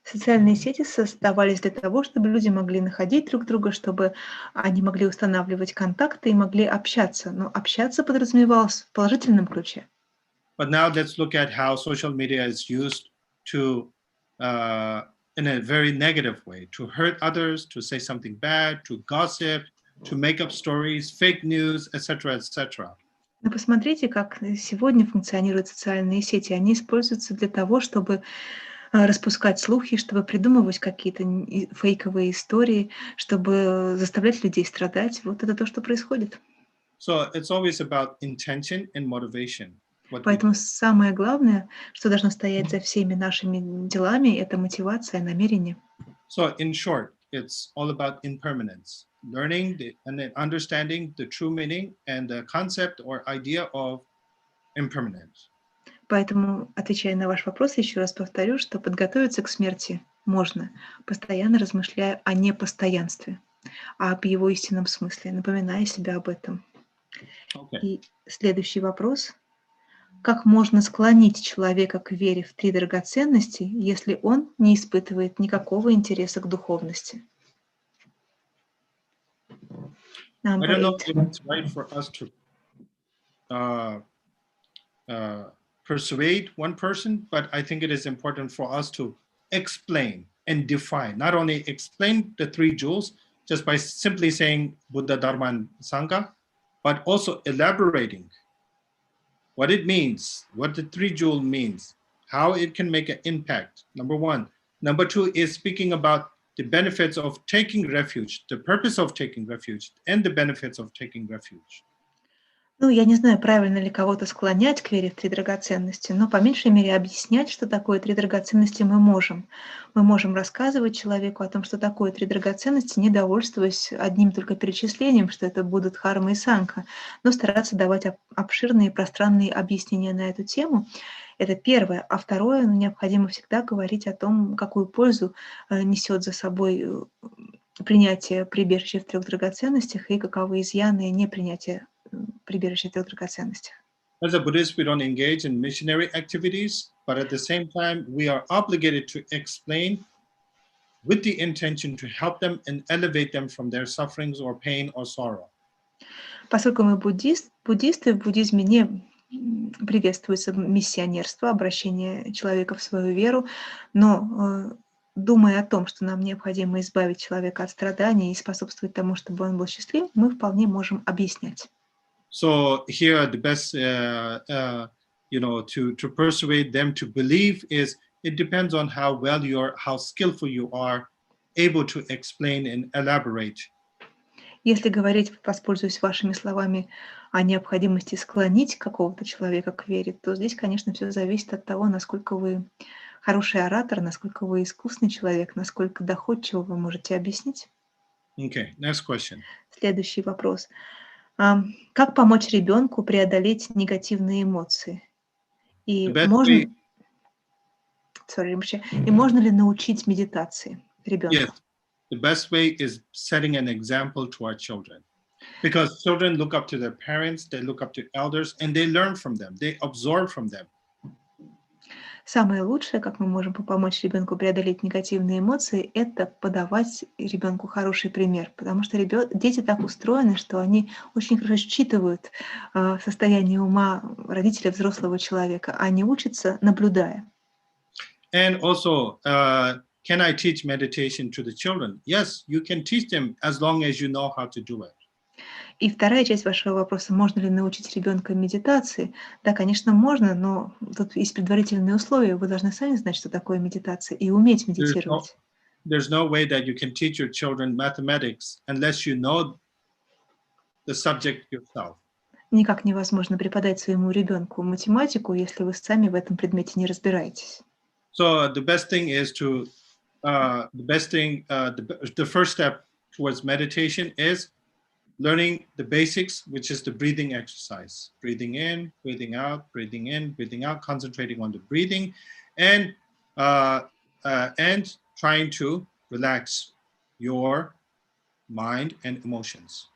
Социальные сети создавались для того, чтобы люди могли находить друг друга, чтобы они могли устанавливать контакты и могли общаться. Но общаться подразумевалось в положительном ключе. But now let's look at how social media is used to, in a very negative way, to hurt others, to say something bad, to gossip, to make up stories, fake news, etc., etc. Но посмотрите, как сегодня функционируют социальные сети. Они используются для того, чтобы распускать слухи, чтобы придумывать какие-то фейковые истории, чтобы заставлять людей страдать. Вот это то, что происходит. So it's always about intention and motivation. Поэтому самое главное, что должно стоять за всеми нашими делами, это мотивация, намерение. So in short, it's all about impermanence, learning and understanding the true meaning and the concept or idea of impermanence. Поэтому, отвечая на ваш вопрос, еще раз повторю, что подготовиться к смерти можно, постоянно размышляя о непостоянстве, а об его истинном смысле, напоминая себе об этом. Okay. И следующий вопрос. Как можно склонить человека к вере в три драгоценности, если он не испытывает никакого интереса к духовности? I don't know if it's right for us to persuade one person, but I think it is important for us to explain and define, not only explain the three jewels just by simply saying Buddha, Dharma, and Sangha, but also elaborating what it means, what the three jewel means, how it can make an impact, number one. Number two is speaking about the benefits of taking refuge, the purpose of taking refuge, and the benefits of taking refuge. Ну, я не знаю, правильно ли кого-то склонять к вере в три драгоценности, но по меньшей мере объяснять, что такое три драгоценности, мы можем. Мы можем рассказывать человеку о том, что такое три драгоценности, не довольствуясь одним только перечислением, что это будут дхарма и санха, но стараться давать обширные пространные объяснения на эту тему. Это первое. А второе, необходимо всегда говорить о том, какую пользу несет за собой принятие прибежища в трех драгоценностях и каковы изъяны непринятия прибежища в трех драгоценностях. As a Buddhist, we don't engage in missionary activities, but at the same time, we are obligated to explain with the intention to help them and elevate them from their sufferings or pain or sorrow. Поскольку мы буддисты, в буддизме не приветствуется миссионерство, обращение человека в свою веру, но думая о том, что нам необходимо избавить человека от страданий и способствовать тому, чтобы он был счастлив, мы вполне можем объяснять. So here, the best, to persuade them to believe is it depends on how skillful you are able to explain and elaborate. Если говорить, воспользуюсь вашими словами, о необходимости склонить какого-то человека к вере, то здесь, конечно, все зависит от того, насколько вы хороший оратор, насколько вы искусный человек, насколько доходчиво вы можете объяснить. Okay, next question. Следующий вопрос. Как помочь ребенку преодолеть негативные эмоции? И The best можно, way, и можно ли научить медитации yes, ребенка? the best way is setting an example to our children. Because children look up to their parents, they look up to elders, and they learn from them, they absorb from them. Самое лучшее, как мы можем помочь ребенку преодолеть негативные эмоции, это подавать ребенку хороший пример, потому что дети так устроены, что они очень хорошо считывают состояние ума родителя, взрослого человека, а они учатся, наблюдая. And also, can I teach meditation to the children? Yes, you can teach them as long as you know how to do it. И вторая часть вашего вопроса, можно ли научить ребенка медитации? Да, конечно, можно, но тут есть предварительные условия. Вы должны сами знать, что такое медитация, и уметь медитировать. There's no way that you can teach your children mathematics unless you know the subject yourself. Никак невозможно преподать своему ребенку математику, если вы сами в этом предмете не разбираетесь. So the best thing is the first step towards meditation is learning the basics, which is the breathing exercise. Breathing in, breathing out, breathing in, breathing out, concentrating on the breathing, and trying to relax your mind and emotions.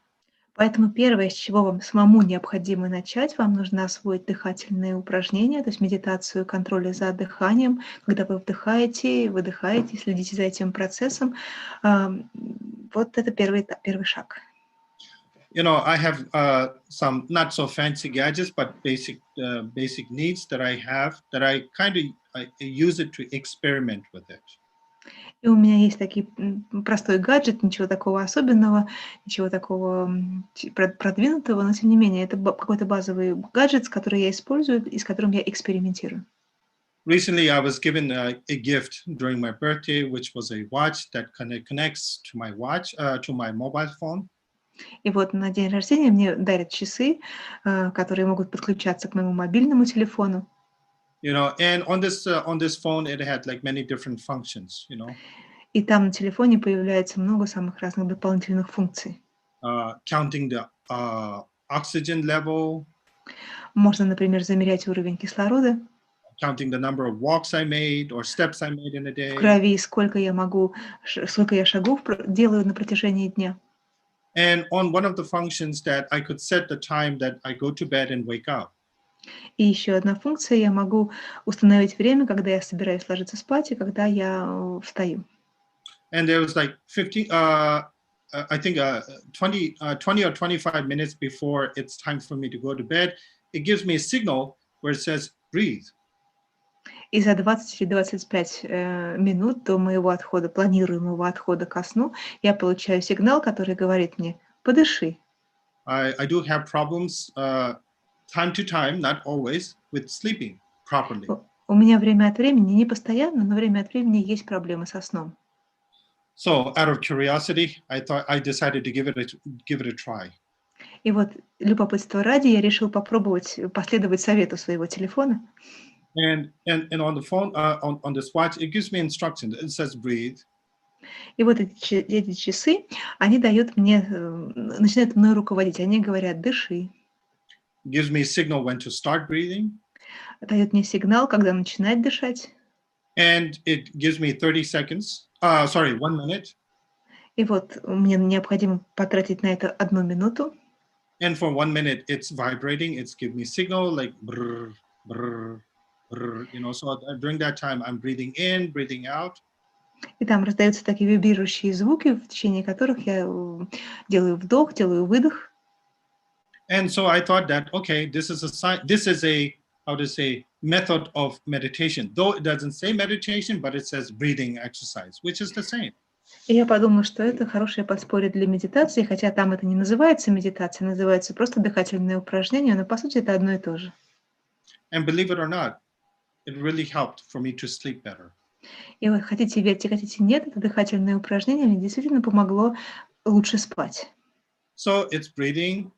Поэтому первое, с чего вам самому необходимо начать, вам нужно освоить дыхательные упражнения, то есть медитацию контроля за дыханием, когда вы вдыхаете, выдыхаете, следите за этим процессом. Вот это первый этап, первый шаг. You know, I have some not so fancy gadgets, but basic needs that I have that I use it to experiment with it. И у меня есть такой простой гаджет, ничего такого особенного, ничего такого продвинутого, но тем не менее это какой-то базовый гаджет, который я использую и с которым я экспериментирую. Recently, I was given a gift during my birthday, which was a watch that connects to my mobile phone. И вот на день рождения мне дарят часы, которые могут подключаться к моему мобильному телефону. You know, and on this phone, it had like many different functions. You know. И там на телефоне появляется много самых разных дополнительных функций. Counting the oxygen level. Можно, например, замерять уровень кислорода. Counting the number of walks I made or steps I made in a day. В крови, сколько я шагов делаю на протяжении дня. And on one of the functions that I could set the time that I go to bed and wake up. И еще одна функция, я могу установить время, когда я собираюсь ложиться спать и когда я встаю. And there was like 20 or 25 minutes before it's time for me to go to bed. It gives me a signal where it says breathe. И за 20 или 25 минут до моего планируемого отхода ко сну, я получаю сигнал, который говорит мне «подыши». I do have problems time to time, not always, with sleeping properly. У меня время от времени, не постоянно, но время от времени есть проблемы со сном. So, out of curiosity, I decided to give it a try. И вот любопытство ради я решил последовать совету своего телефона. And on the phone, on this watch, it gives me instructions. It says breathe. И вот эти часы, они начинают мной руководить. Они говорят «дыши». Gives me a signal when to start breathing. Дает мне сигнал, когда начинать дышать. And it gives me 1 minute. И вот мне необходимо потратить на это 1 минуту. And for 1 minute, it's vibrating. It's giving me signal like brr, brr, brr, you know. So during that time, I'm breathing in, breathing out. И там раздаются такие вибрирующие звуки, в течение которых я делаю вдох, делаю выдох. And so I thought that, okay, this is a sign. This is a, how to say, method of meditation, though it doesn't say meditation, but it says breathing exercise, which is the same. И я подумала, что это хорошее подспорье для медитации, хотя там это не называется медитацией, называется просто дыхательное упражнение, но по сути это одно и то же. And believe it or not, it really helped for me to sleep better. И вот хотите верьте, хотите нет, это дыхательное упражнение мне действительно помогло лучше спать. So it's breathing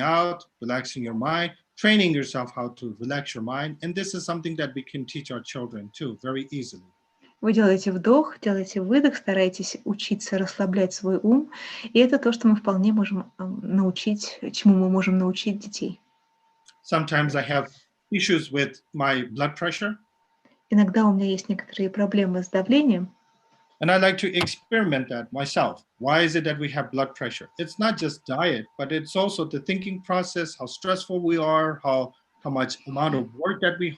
out, relaxing your mind, training yourself how to relax your mind. And this is something that we can teach our children too, very easily. Вы делаете вдох, делаете выдох, стараетесь учиться расслаблять свой ум. И это то, что мы вполне можем научить, чему мы можем научить детей. Sometimes I have issues with my blood pressure. Иногда у меня есть некоторые проблемы с давлением. And I like to experiment that myself. Why is it that we have blood pressure? It's not just diet, but it's also the thinking process, how stressful we are, how much amount of work that we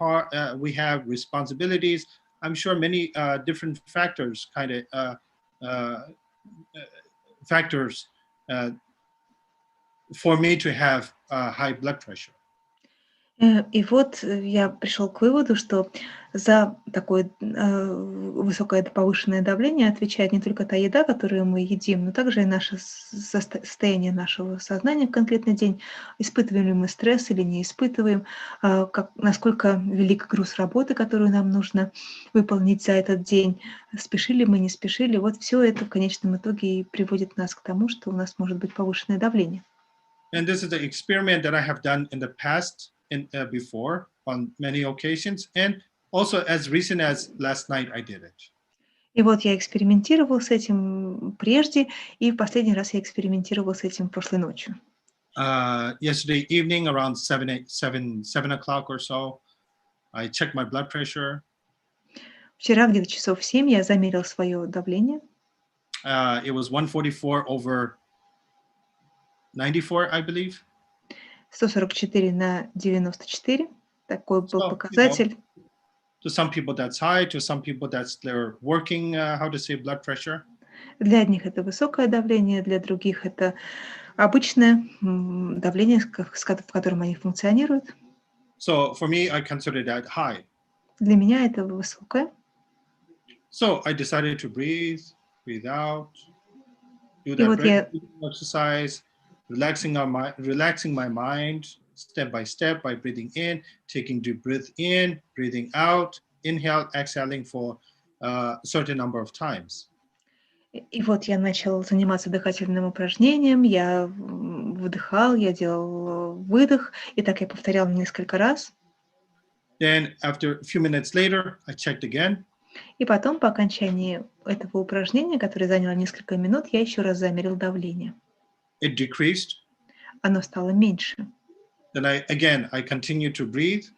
have, responsibilities. I'm sure many different factors for me to have high blood pressure. И вот я пришел к выводу, что за такое высокое повышенное давление отвечает не только та еда, которую мы едим, но также и наше состояние нашего сознания в конкретный день. Испытываем ли мы стресс или не испытываем, насколько велик груз работы, которую нам нужно выполнить за этот день, спешили мы, не спешили. Вот все это в конечном итоге и приводит нас к тому, что у нас может быть повышенное давление. And this is the experiment that I have done in the past. Before on many occasions, and also as recent as last night I did it. И вот я экспериментировал с этим прежде, и в последний раз я экспериментировал с этим прошлой ночью. Yesterday evening around 7 o'clock or so, I checked my blood pressure. Вчера где-то часов в 7 я замерил свое давление. It was 144/94, I believe. 144/94. Такой был показатель. To some people that's high, to some people that's their working, blood pressure. Для одних это высокое давление, для других это обычное давление, в котором они функционируют. So for me, I consider that high. Для меня это высокое. So I decided to breathe out, do that exercise. Relaxing my mind step by step by breathing in, taking deep breath in, breathing out, inhale, exhaling for a certain number of times. И вот я начал заниматься дыхательным упражнением, я вдыхал, я делал выдох, и так я повторял несколько раз. Then after a few minutes later, I checked again. И потом, по окончании этого упражнения, которое заняло несколько минут, я еще раз замерил давление. It decreased. Оно стало меньше. Then I continued to breathe.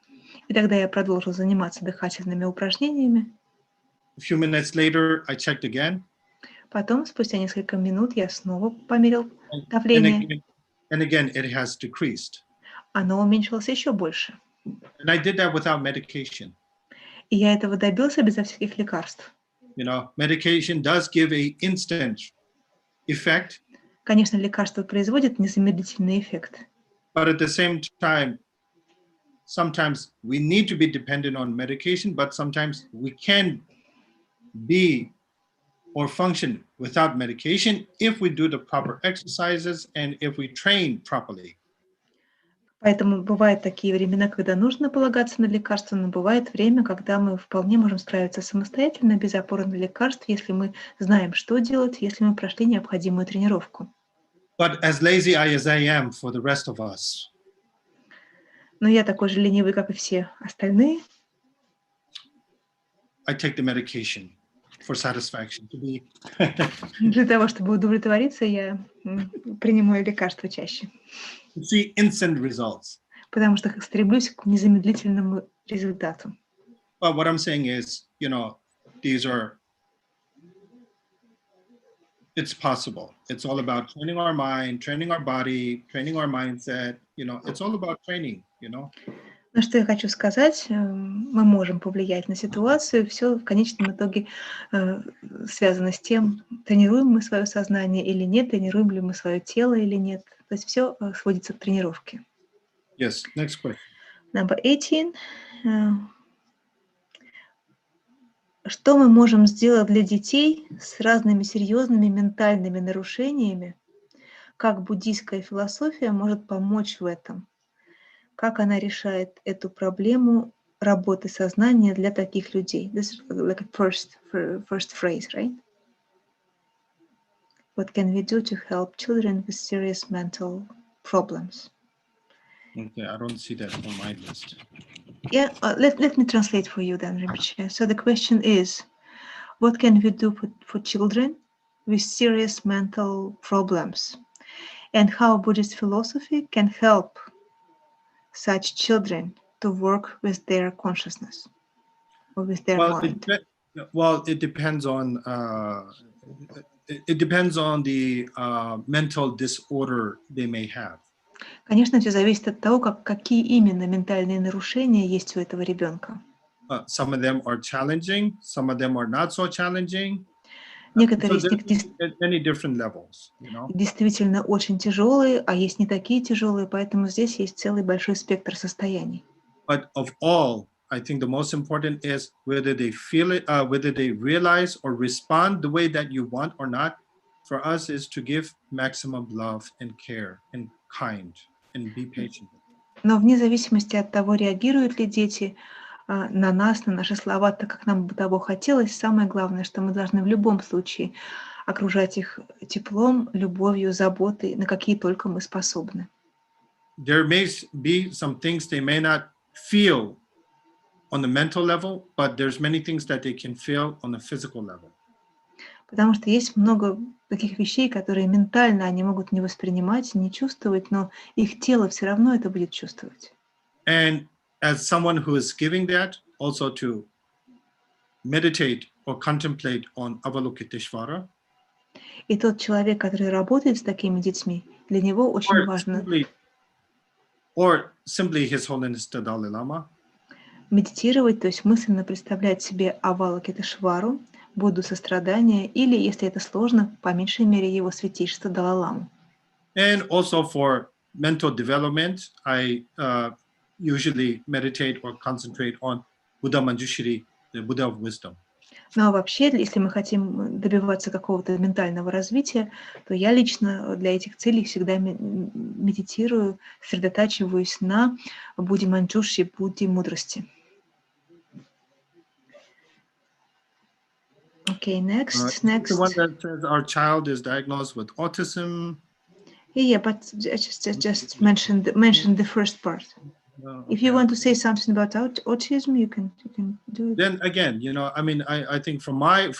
И тогда я продолжил заниматься дыхательными упражнениями. A few minutes later, I checked again. Потом, спустя несколько минут, я снова померил давление. And again, it has decreased. Оно уменьшилось еще больше. And I did that without medication. И я этого добился безо всяких лекарств. You know, medication does give an instant effect. Конечно, лекарство производит незамедлительный эффект. But at the same time, sometimes we need to be dependent on medication, but sometimes we can be or function without medication if we do the proper exercises and if we train properly. Поэтому бывают такие времена, когда нужно полагаться на лекарства, но бывает время, когда мы вполне можем справиться самостоятельно, без опоры на лекарств, если мы знаем, что делать, если мы прошли необходимую тренировку. But as lazy as I am for the rest of us, Но я такой же ленивый, как и все остальные. I take the medication for satisfaction. Для того, чтобы удовлетвориться, я принимаю лекарства чаще. To see instant results. Потому что стремлюсь к незамедлительному результату. But what I'm saying is, you know, it's possible. It's all about training our mind, training our body, training our mindset. You know, it's all about training, you know. Но что я хочу сказать, мы можем повлиять на ситуацию. Все в конечном итоге связано с тем, тренируем мы свое сознание или нет, тренируем ли мы свое тело или нет. То есть все сводится к тренировке. Yes, next question. Number 18. Что мы можем сделать для детей с разными серьезными ментальными нарушениями? Как буддийская философия может помочь в этом? Как она решает эту проблему работы сознания для таких людей? This is like a first phrase, right? What can we do to help children with serious mental problems? Okay, I don't see that on my list. Yeah, let me translate for you then, Rinpoche. So the question is, what can we do for children with serious mental problems? And how Buddhist philosophy can help such children to work with their consciousness or with their mind? It depends on the mental disorder they may have. Конечно, все зависит от того, какие именно ментальные нарушения есть у этого ребенка. Some of them are challenging, some of them are not so challenging. Некоторые из них many different levels, you know? действительно очень тяжелые, а есть не такие тяжелые, поэтому здесь есть целый большой спектр состояний. But of all, I think the most important is whether they feel it, whether they realize or respond the way that you want or not. For us is to give maximum love and care and kind and be patient. Но вне зависимости от того, реагируют ли дети на нас, на наши слова, так как нам бы того хотелось, самое главное, что мы должны в любом случае окружать их теплом, любовью, заботой, на какие только мы способны. There may be some things they may not feel on the mental level, but there's many things that they can feel on the physical level. Потому что есть много таких вещей, которые ментально они могут не воспринимать, не чувствовать, но их тело все равно это будет чувствовать. And as someone who is giving that, also to meditate or contemplate on Avalokiteshvara. И тот человек, который работает с такими детьми, для него очень важно or simply His Holiness the Dalai Lama. Медитировать, то есть мысленно представлять себе Авалокитешвару, Будду сострадания, или, если это сложно, по меньшей мере его святейшество Далай-ламу. And also for mental development, I usually meditate or concentrate on Buddha Manjushri, the Buddha of wisdom. Ну а вообще, если мы хотим добиваться какого-то ментального развития, то я лично для этих целей всегда медитирую, сосредотачиваюсь на Будде Манджушри, Будде мудрости. Okay, next. The one that says our child is diagnosed with autism. Yeah, but I just mentioned the first part. Okay. If you want to say something about autism, you can do it. Then again, you know, I mean, I think from what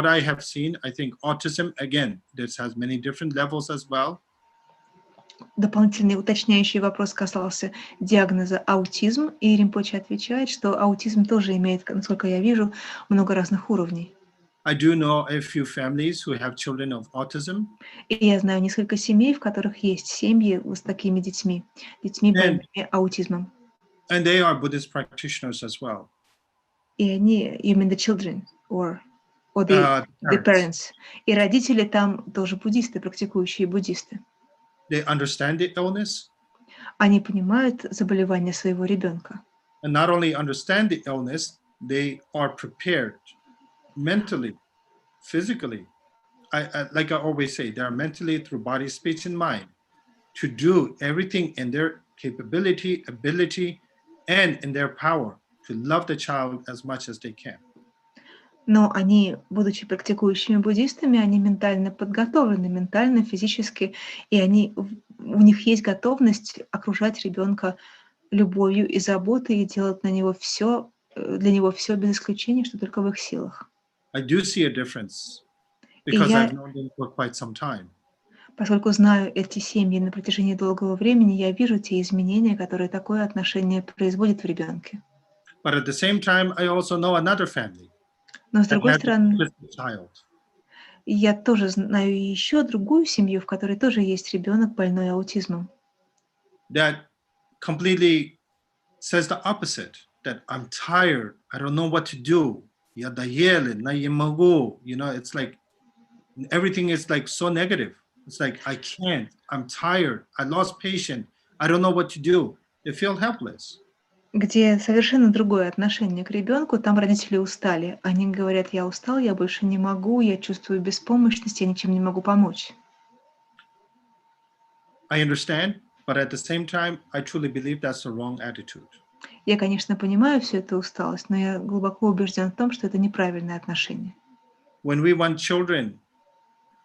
I have seen, I think autism again, this has many different levels as well. Дополнительный уточняющий вопрос касался диагноза аутизм, и Ринпоче отвечает, что аутизм тоже имеет, насколько я вижу, много разных уровней. I do know a few families who have children of autism. И я знаю несколько семей, в которых есть семьи с такими детьми больными аутизмом. And they are Buddhist practitioners as well. И они, you mean the children, or the parents. И родители там тоже буддисты, практикующие буддисты. They understand the illness. Они понимают заболевание своего ребенка. And not only understand the illness, they are prepared mentally, physically. Like I always say, they are mentally through body, speech, and mind to do everything in their capability, ability, and in their power to love the child as much as they can. Но они, будучи практикующими буддистами, они ментально подготовлены, ментально, физически, и у них есть готовность окружать ребенка любовью и заботой и делать для него все без исключения, что только в их силах. I do see a difference because I've known them for quite some time. Поскольку знаю эти семьи на протяжении долгого времени, я вижу те изменения, которые такое отношение производит в ребенке. But at the same time, I also know another family. Но с другой стороны, я тоже знаю еще другую семью, в которой тоже есть ребенок, больной аутизмом. That completely says the opposite. That I'm tired. I don't know what to do. You know, it's like everything is like so negative. It's like I can't. I'm tired. I lost patience. I don't know what to do. they feel helpless. где совершенно другое отношение к ребенку. Там родители устали. Они говорят: я устал, я больше не могу, я чувствую беспомощность, я ничем не могу помочь. I understand, but at the same time, I truly believe that's the wrong attitude. Я, конечно, понимаю всю эту усталость, но я глубоко убежден в том, что это неправильное отношение. When we want children,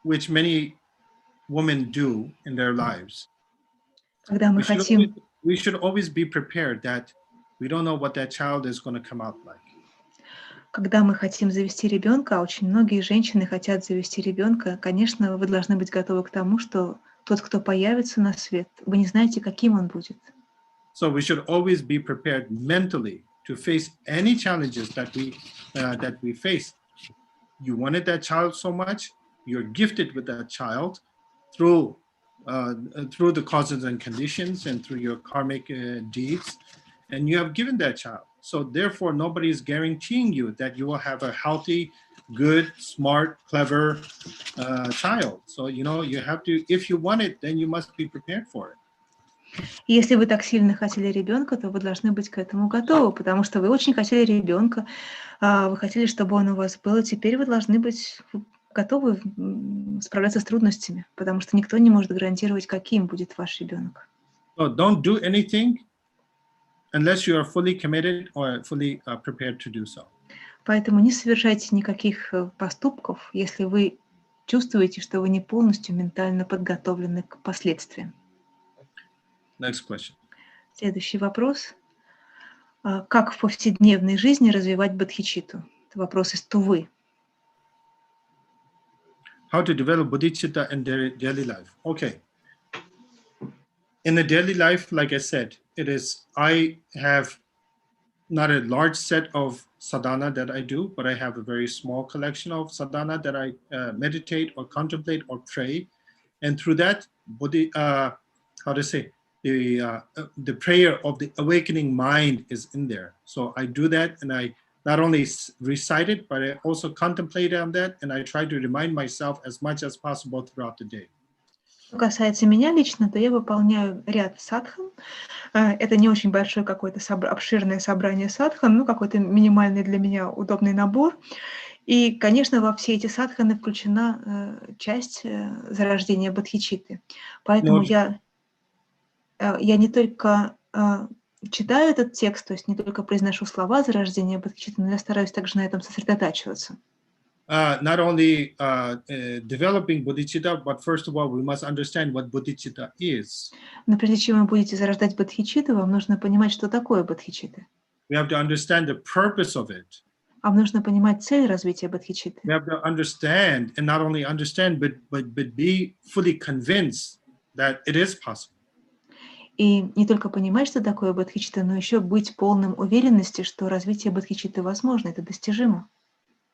which many women do in their lives, Когда мы хотим, we should always be prepared that we don't know what that child is going to come out like. когда мы хотим завести ребенка, а очень многие женщины хотят завести ребенка, конечно, вы должны быть готовы к тому, что тот, кто появится на свет, вы не знаете, каким он будет. So we should always be prepared mentally to face any challenges that we face. You wanted that child so much, you're gifted with that child through the causes and conditions and through your karmic deeds, and you have given that child. So therefore, nobody is guaranteeing you that you will have a healthy, good, smart, clever child. So, you have to, if you want it, then you must be prepared for it. Если вы так сильно хотели ребенка, то вы должны быть к этому готовы, потому что вы очень хотели ребенка, вы хотели, чтобы он у вас был, и теперь вы должны быть готовы справляться с трудностями, потому что никто не может гарантировать, каким будет ваш ребенок. So don't do anything unless you are fully committed or fully prepared to do so. Поэтому не совершайте никаких поступков, если вы чувствуете, что вы не полностью ментально подготовлены к последствиям. Next question. Следующий вопрос. Как в повседневной жизни развивать бодхичитту? Это вопрос из Тувы. How to develop bodhicitta in daily life. Okay. In the daily life, like I said, I have not a large set of sadhana that I do, but I have a very small collection of sadhana that I meditate or contemplate or pray. And through that, the prayer of the awakening mind is in there. So I do that, and I not only recite it, but I also contemplate on that, and I try to remind myself as much as possible throughout the day. Что касается меня лично, то я выполняю ряд садхан. Это не очень большое какое-то обширное собрание садхан, но какой-то минимальный для меня удобный набор. И, конечно, во все эти садханы включена часть зарождения бодхичитты. Поэтому я не только читаю этот текст, то есть не только произношу слова зарождения бодхичитты, но я стараюсь также на этом сосредотачиваться. Not only developing bodhicitta, but first of all, we must understand what bodhicitta is. Но прежде чем вы будете зарождать бодхичитту, вам нужно понимать, что такое бодхичитта. We have to understand the purpose of it. Вам нужно понимать цель развития бодхичитты. We have to understand, and not only understand, but be fully convinced that it is possible. И не только понимать, что такое бодхичитта, но еще быть полным уверенности, что развитие бодхичитты возможно, это достижимо.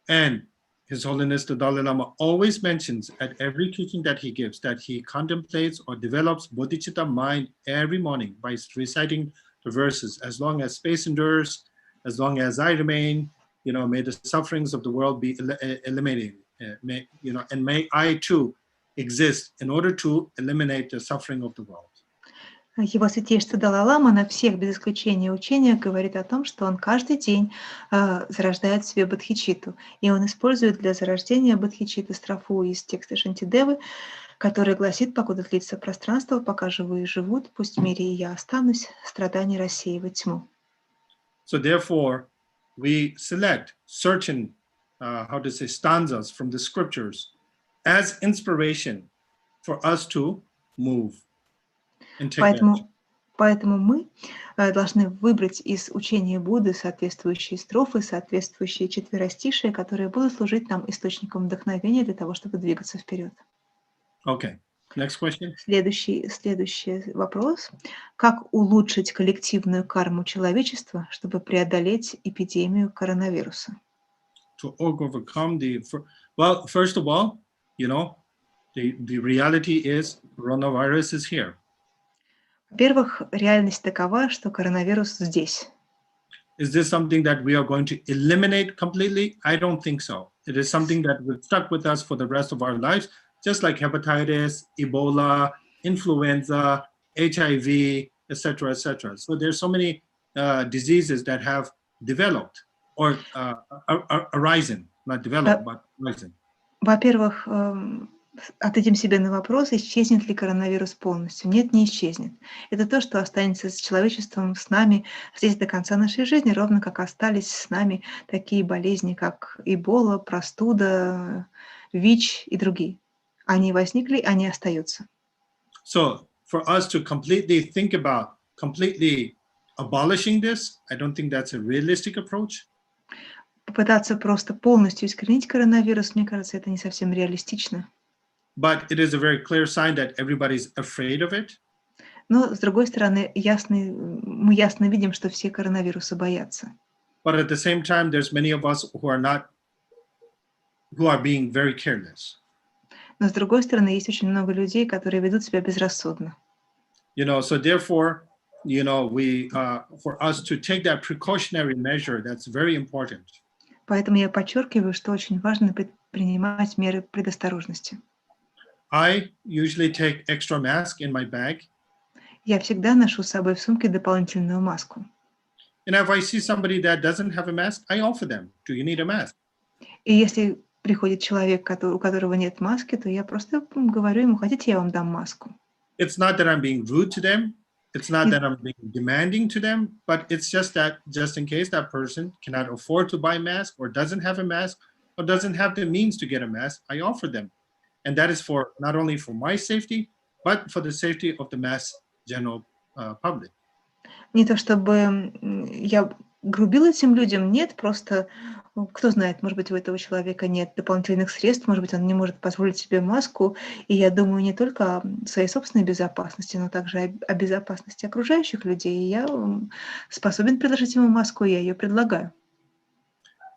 And His Holiness the Dalai Lama always mentions at every teaching that he gives that he contemplates or develops bodhicitta mind every morning by reciting the verses. As long as space endures, as long as I remain, may the sufferings of the world be eliminated. And may I too exist in order to eliminate the suffering of the world. Его Святейшество Далай-ламы на всех, без исключения учениях, говорит о том, что он каждый день зарождает в себе бодхичитту. И он использует для зарождения бодхичитты строфу из текста Шантидевы, который гласит: «Покуда длится пространство, пока живые живут, пусть в мире и я останусь, страдания рассеивать тьму». So therefore, we select certain, stanzas from the scriptures as inspiration for us to move. Поэтому мы должны выбрать из учения Будды соответствующие строфы, соответствующие четверостишие, которые будут служить нам источником вдохновения для того, чтобы двигаться вперед. Okay. Next question. Следующий вопрос. Как улучшить коллективную карму человечества, чтобы преодолеть эпидемию коронавируса? To overcome first of all, the reality is coronavirus is here. Во-первых, реальность такова, что коронавирус здесь. Is this something that we are going to eliminate completely? I don't think so. It is something that will stuck with us for the rest of our lives, just like hepatitis, Ebola, influenza, HIV, etc., etc. So there's so many diseases that have developed or arisen, not developed, but arisen. Во-первых, ответим себе на вопрос, исчезнет ли коронавирус полностью. Нет, не исчезнет. Это то, что останется с человечеством, с нами здесь до конца нашей жизни, ровно как остались с нами такие болезни, как Эбола, простуда, ВИЧ и другие. Они возникли, они остаются. So for us to completely think about completely abolishing this, I don't think that's a realistic approach. Попытаться просто полностью искоренить коронавирус, мне кажется, это не совсем реалистично. But it is a very clear sign that everybody's afraid of it. Но, с другой стороны, мы ясно видим, что все коронавируса боятся. But at the same time, there's many of us who are being very careless. Но, с другой стороны, есть очень много людей, которые ведут себя безрассудно. So therefore, for us to take that precautionary measure, that's very important. Поэтому я подчеркиваю, что очень важно предпринимать меры предосторожности. I usually take extra mask in my bag. Я всегда ношу с собой в сумке дополнительную маску. And if I see somebody that doesn't have a mask, I offer them, do you need a mask? И если приходит человек, у которого нет маски, то я просто говорю ему, хотите, я вам дам маску. It's not that I'm being rude to them. It's not that I'm being demanding to them, but it's just that just in case that person cannot afford to buy a mask or doesn't have a mask or doesn't have the means to get a mask, I offer them. And that is for not only for my safety, but for the safety of the mass general public. Не то чтобы я грубила этим людям, нет, просто, кто знает, может быть, у этого человека нет дополнительных средств, может быть, он не может позволить себе маску, и я думаю не только о своей собственной безопасности, но также о безопасности окружающих людей, и я способен предложить ему маску, и я ее предлагаю.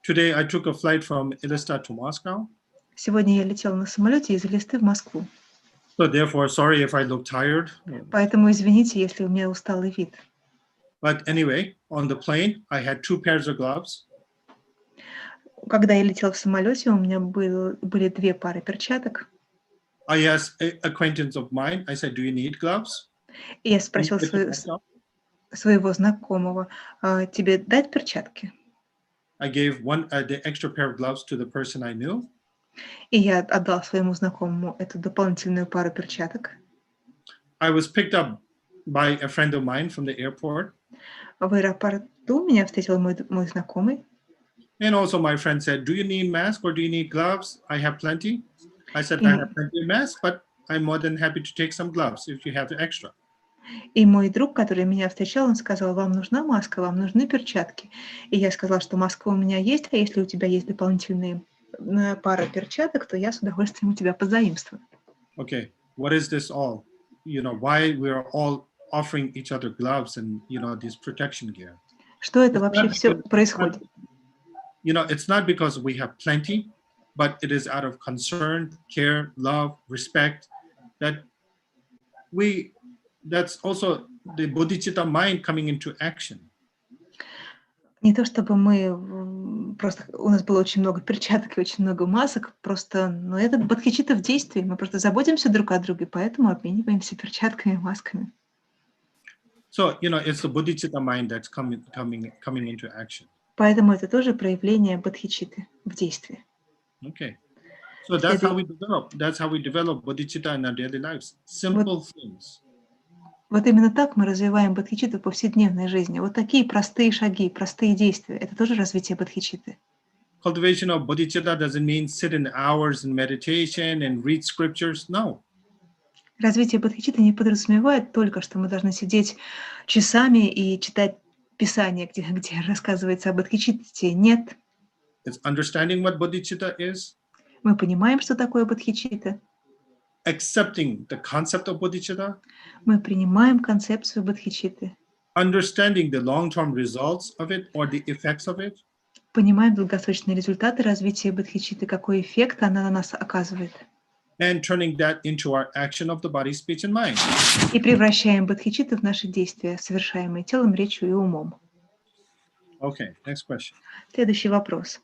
Today I took a flight from Elista to Moscow. Сегодня я летела на самолете из Элисты в Москву. So therefore, sorry if I look tired. Поэтому извините, если у меня усталый вид. But anyway, on the plane, I had 2 pairs of gloves. Когда я летела в самолете, у меня были 2 пары перчаток. I asked an acquaintance of mine, I said, do you need gloves? И я спросила своего знакомого, тебе дать перчатки? I gave the extra pair of gloves to the person I knew. И я отдал своему знакомому эту дополнительную пару перчаток. I was picked up by a friend of mine from the airport. В аэропорту меня встретил мой знакомый. And also my friend said, do you need mask or do you need gloves? I have plenty. I said, I have plenty of masks, but I'm more than happy to take some gloves if you have the extra. И мой друг, который меня встречал, он сказал, вам нужна маска, вам нужны перчатки. И я сказала, что маска у меня есть, а если у тебя есть дополнительные пара перчаток, то я с удовольствием у тебя позаимствую. Okay, what is this all? Why we are all offering each other gloves and, this protection gear? Что это вообще все происходит? It's not because we have plenty, but it is out of concern, care, love, respect, that's also the bodhicitta mind coming into action. Не то чтобы просто у нас было очень много перчаток и очень много масок, просто, это бодхичитта в действии. Мы просто заботимся друг о друге, поэтому обмениваемся перчатками и масками. So, it's the bodhicitta mind that's coming into action. Поэтому это тоже проявление бодхичитты в действии. Okay. So that's how we develop bodhicitta in our daily lives. Simple things. Вот именно так мы развиваем бодхичитту в повседневной жизни. Вот такие простые шаги, простые действия. Это тоже развитие бодхичитты. Cultivation of bodhicitta doesn't mean sit in hours in meditation and read scriptures. No. Развитие бодхичитты не подразумевает только, что мы должны сидеть часами и читать Писание, где рассказывается о бодхичитте. Нет. It's understanding what bodhicitta is. Мы понимаем, что такое бодхичитта. Accepting the concept of bodhicitta. Мы принимаем концепцию бодхичитты. Understanding the long-term results of it or the effects of it. Понимаем долгосрочные результаты развития бодхичитты, какой эффект она на нас оказывает. And turning that into our action of the body, speech, and mind. И превращаем бодхичитту в наши действия, совершаемые телом, речью и умом. Okay, next question. Следующий вопрос.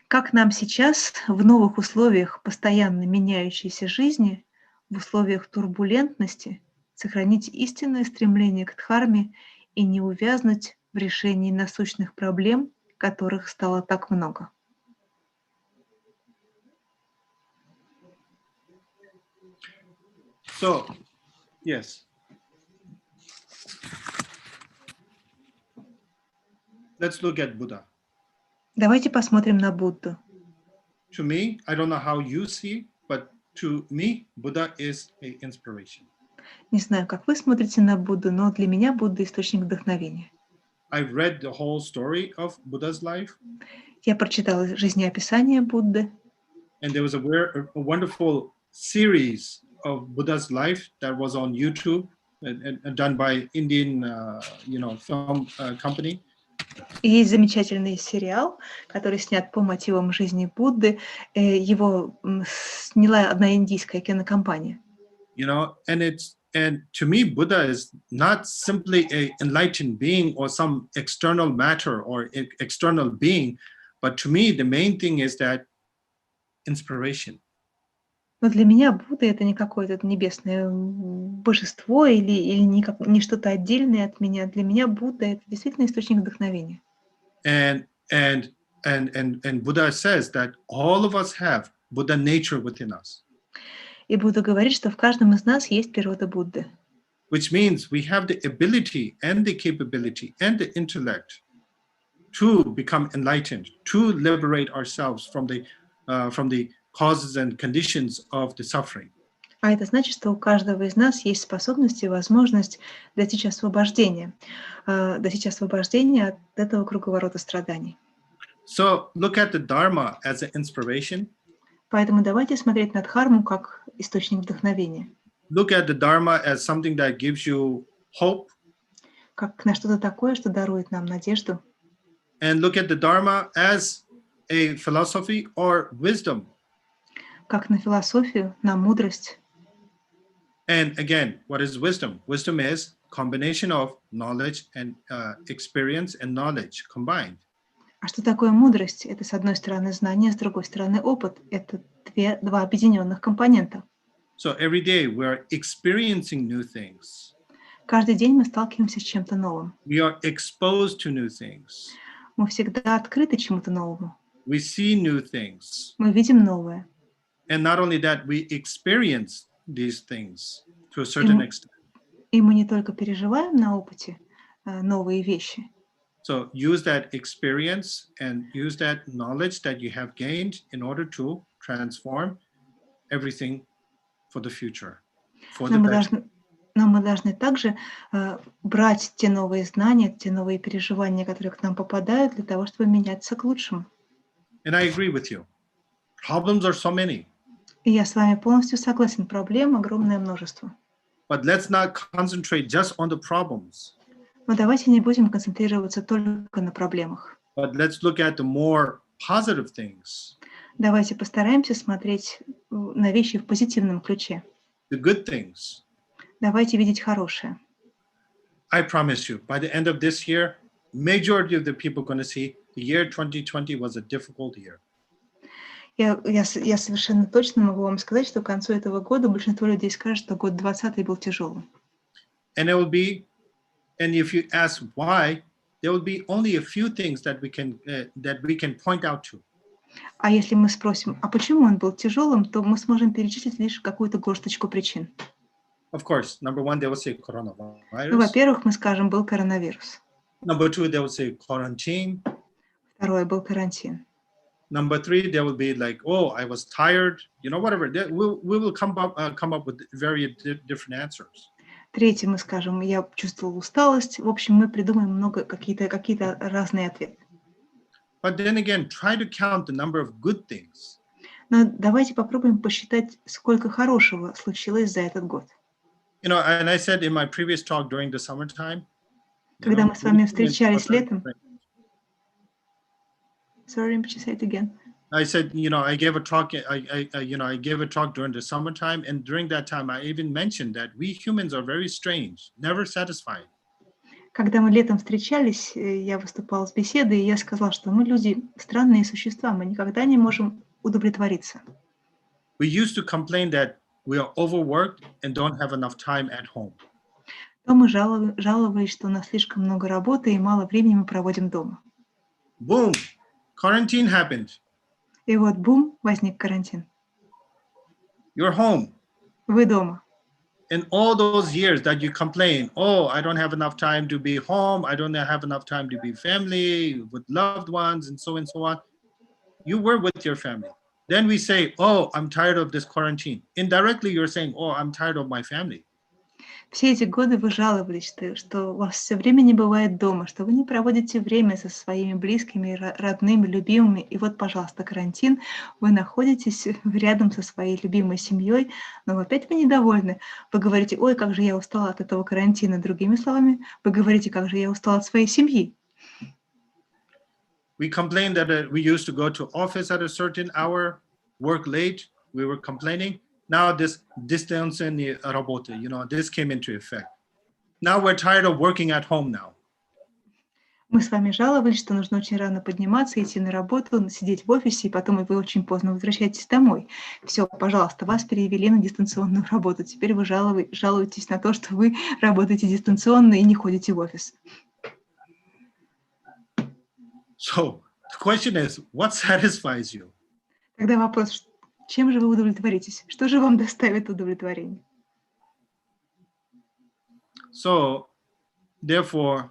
Как нам сейчас в новых условиях постоянно меняющейся жизни, в условиях турбулентности, сохранить истинное стремление к дхарме и не увязнуть в решении насущных проблем, которых стало так много. So, yes. Let's look at Buddha. Давайте посмотрим на Будду. To me, I don't know how you see, but to me, Buddha is an inspiration. Не знаю, как вы смотрите на Будду, но для меня Будда — источник вдохновения. I've read the whole story of Buddha's life, Я прочитала жизнеописание Будды, and there was a wonderful series of Buddha's life that was on YouTube and done by Indian, film company. и есть замечательный сериал, который снят по мотивам жизни Будды. Его сняла одна индийская кинокомпания. And to me, Buddha is not simply an enlightened being or some external matter or external being, but to me, the main thing is that inspiration. Но для меня Будда — это не какое-то небесное божество или не что-то отдельное от меня. Для меня Будда — это действительно источник вдохновения. And Buddha says that all of us have Buddha nature within us. И Будда говорит, что в каждом из нас есть природа Будды. Which means we have the ability and the capability and the intellect to become enlightened, to liberate ourselves from the causes and conditions of the suffering. А это значит, что у каждого из нас есть способность и возможность достичь освобождения от этого круговорота страданий. So look at the Dharma as an inspiration. Поэтому давайте смотреть на дхарму как источник вдохновения. Look at the Dharma as something that gives you hope. Как на что-то такое, что дарует нам надежду. And look at the Dharma as a philosophy or wisdom. Как на философию, на мудрость. And again, what is wisdom? Wisdom is combination of knowledge and experience and knowledge combined. А что такое мудрость? Это, с одной стороны, знание, с другой стороны, опыт. Это два объединенных компонента. So every day we are experiencing new things. Каждый день мы сталкиваемся с чем-то новым. We are exposed to new things. Мы всегда открыты чему-то новому. We see new things. Мы видим новое. And not only that, we experience these things to a certain extent. И мы не только переживаем на опыте новые вещи. So use that experience and use that knowledge that you have gained in order to transform everything for the future. Но мы должны также брать те новые знания, те новые переживания, которые к нам попадают, для того, чтобы меняться к лучшему. And I agree with you. Problems are so many. И я с вами полностью согласен. Проблем огромное множество. But let's not concentrate just on the problems. Но давайте не будем концентрироваться только на проблемах. But let's look at the more positive things. Давайте постараемся смотреть на вещи в позитивном ключе. The good things. Давайте видеть хорошее. I promise you, by the end of this year, majority of the people are going to see the year 2020 was a difficult year. Я совершенно точно могу вам сказать, что к концу этого года большинство людей скажет, что год 2020 был тяжелым. And if you ask why, there will be only a few things that we can point out to. А если мы спросим, а почему он был тяжелым, то мы сможем перечислить лишь какую-то горсточку причин. Of course, number one, they will say coronavirus. Ну, во-первых, мы скажем, был коронавирус. Number two, they will say quarantine. Второе, был карантин. Number three, they will be like, oh, I was tired, whatever. We will come up with very different answers. Третье, мы скажем, я чувствовал усталость. В общем, мы придумаем какие-то разные ответы. But then again, try to count the number of good things. Но давайте попробуем посчитать, сколько хорошего случилось за этот год. And I said in my previous talk during the summertime. Когда мы с вами встречались летом. Sorry, Rinpoche, say it again. I said, I gave a talk. I gave a talk during the summertime, and during that time, I even mentioned that we humans are very strange, never satisfied. Когда мы летом встречались, я выступала с беседой, и я сказала, что мы люди странные существа, мы никогда не можем удовлетвориться. We used to complain that we are overworked and don't have enough time at home. То мы жаловались, что у нас слишком много работы и мало времени мы проводим дома. Boom, quarantine happened. И вот бум, возник карантин. You're home. Вы дома. In all those years that you complain, oh, I don't have enough time to be home, I don't have enough time to be family with loved ones and so on, you were with your family. Then we say, oh, I'm tired of this quarantine. Indirectly, you're saying, oh, I'm tired of my family. Все эти годы вы жаловались, что у вас все время не бывает дома, что вы не проводите время со своими близкими, родными, любимыми. И вот, пожалуйста, карантин, вы находитесь рядом со своей любимой семьей, но опять вы недовольны. Вы говорите, ой, как же я устала от этого карантина. Другими словами, вы говорите, как же я устала от своей семьи. We complained that we used to go to office at a certain hour, work late. We were complaining. Now this distance and работы, this came into effect. Now we're tired of working at home now. Мы с вами жаловались, что нужно очень рано подниматься, идти на работу, сидеть в офисе, и потом вы очень поздно возвращаетесь домой. Все, пожалуйста, вас перевели на дистанционную работу. Теперь вы жалуетесь на то, что вы работаете дистанционно и не ходите в офис. So the question is, what satisfies you? Тогда вопрос, чем же вы удовлетворитесь? Что же вам доставит удовлетворение? So, therefore,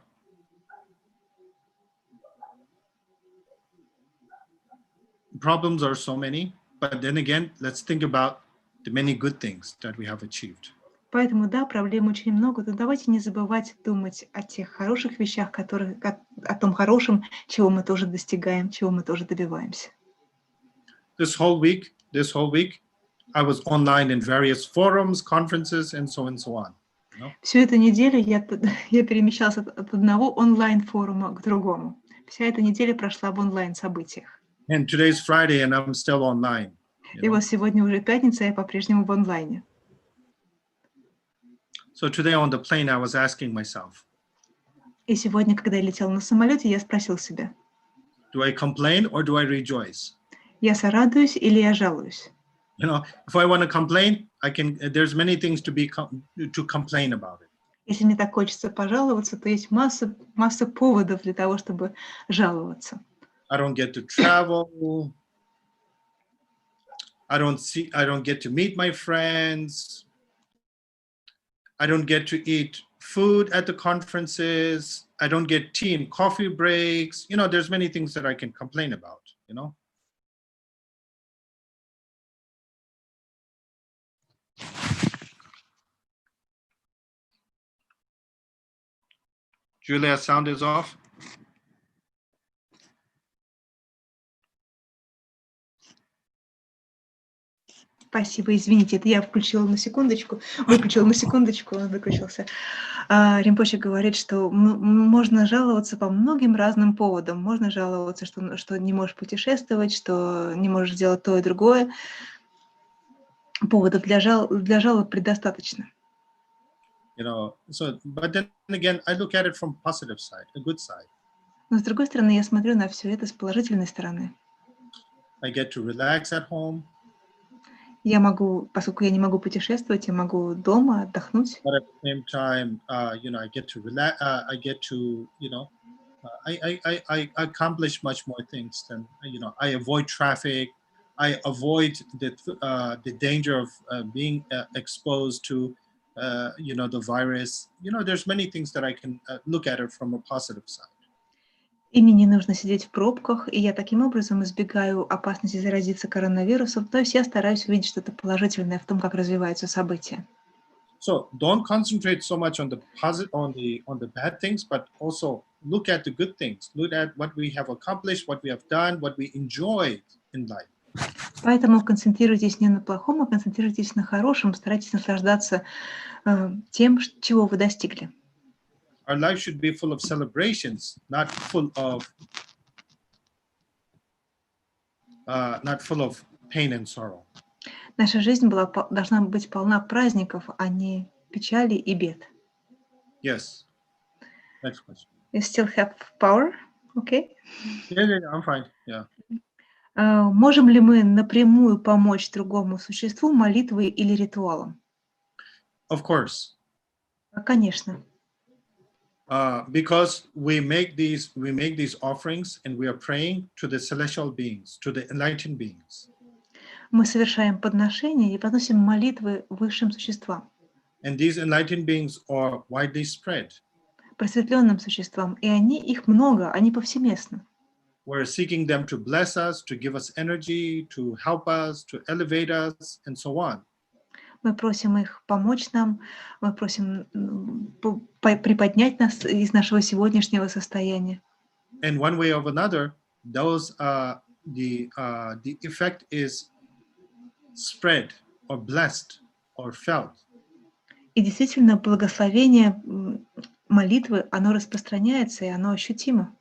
problems are so many, but then again, let's think about the many good things that we have achieved. Поэтому, да, проблем очень много, но давайте не забывать думать о тех хороших вещах, о том хорошем, чего мы тоже достигаем, чего мы тоже добиваемся. This whole week, I was online in various forums, conferences, and so on. Всю эту неделю я перемещался от одного онлайн-форума к другому. Вся эта неделя прошла в онлайн-событиях. And today's Friday, and I'm still online. И вот сегодня уже пятница, я по-прежнему в онлайне. So today on the plane, I was asking myself. И сегодня, когда я летел на самолете, я спросил себя. Do I complain or do I rejoice? Я радуюсь или я жалуюсь? If I want to complain, there's many things to complain about it. Если мне так хочется пожаловаться, то есть масса поводов для того, чтобы жаловаться. I don't get to travel. I don't get to meet my friends. I don't get to eat food at the conferences. I don't get tea and coffee breaks. There's many things that I can complain about, Julia, sound is off. Спасибо, извините, это я выключила на секундочку, он выключился. Ринпоче говорит, что можно жаловаться по многим разным поводам. Можно жаловаться, что не можешь путешествовать, что не можешь делать то и другое. Поводов для жалоб предостаточно. But then again, I look at it from positive side, a good side. Но с другой стороны, я смотрю на все это с положительной стороны. I get to relax at home. Поскольку я не могу путешествовать, я могу дома отдохнуть. But at the same time, I get to relax. I get to, I accomplish much more things than, I avoid traffic. I avoid the danger of being exposed to, the virus. There's many things that I can look at it from a positive side. И мне не нужно сидеть в пробках, и я таким образом избегаю опасности заразиться коронавирусом. То есть я стараюсь увидеть что-то положительное в том, как развиваются события. So don't concentrate so much on the bad things, but also look at the good things. Look at what we have accomplished, what we have done, what we enjoy in life. Поэтому концентрируйтесь не на плохом, а концентрируйтесь на хорошем, старайтесь наслаждаться тем, чего вы достигли. Our life should be full of celebrations, not full of pain and sorrow. Наша жизнь должна быть полна праздников, а не печали и бед. Yes. Next question. You still have power? Okay. Yeah, I'm fine. Yeah. Можем ли мы напрямую помочь другому существу молитвой или ритуалом? Of course. Конечно. Because we make these offerings and we are praying to the celestial beings, to the enlightened beings. Мы совершаем подношения и подносим молитвы высшим существам, And these enlightened beings are widely spread. просветленным существам, и их много, они повсеместно. We're seeking them to bless us, to give us energy, to help us, to elevate us, and so on. Мы просим их помочь нам, мы просим приподнять нас из нашего сегодняшнего состояния. And one way or another, those the effect is spread or blessed or felt. И действительно, благословение молитвы, оно распространяется, и оно ощутимо.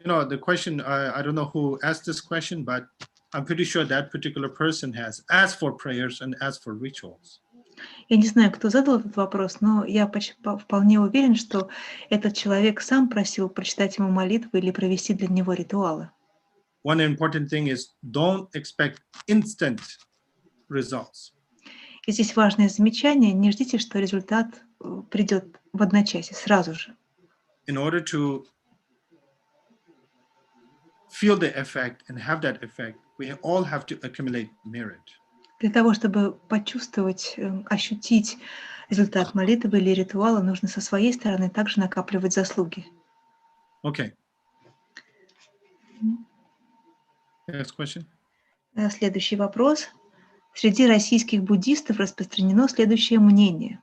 You know, the question, I don't know who asked this question, but I'm pretty sure that particular person has asked for prayers and asked for rituals. Я не знаю, кто задал этот вопрос, но я вполне уверен, что этот человек сам просил прочитать ему молитвы или провести для него ритуалы. One important thing is don't expect instant results. И здесь важное замечание: не ждите, что результат придет в одночасье, сразу же. In order to feel the effect and have that effect, we all have to accumulate merit. Для того, чтобы почувствовать, ощутить результат молитвы или ритуала, нужно со своей стороны также накапливать заслуги. Okay. Next question. Следующий вопрос. Среди российских буддистов распространено следующее мнение: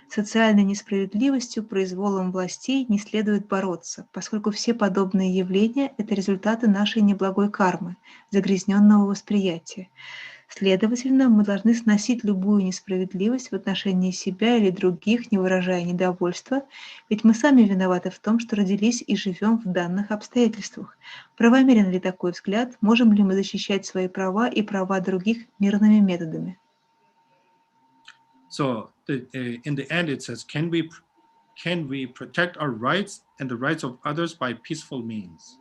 социальной несправедливостью, произволом властей не следует бороться, поскольку все подобные явления – это результаты нашей неблагой кармы, загрязненного восприятия. Следовательно, мы должны сносить любую несправедливость в отношении себя или других, не выражая недовольства, ведь мы сами виноваты в том, что родились и живем в данных обстоятельствах. Правомерен ли такой взгляд? Можем ли мы защищать свои права и права других мирными методами? So in the end, it says, can we protect our rights and the rights of others by peaceful means?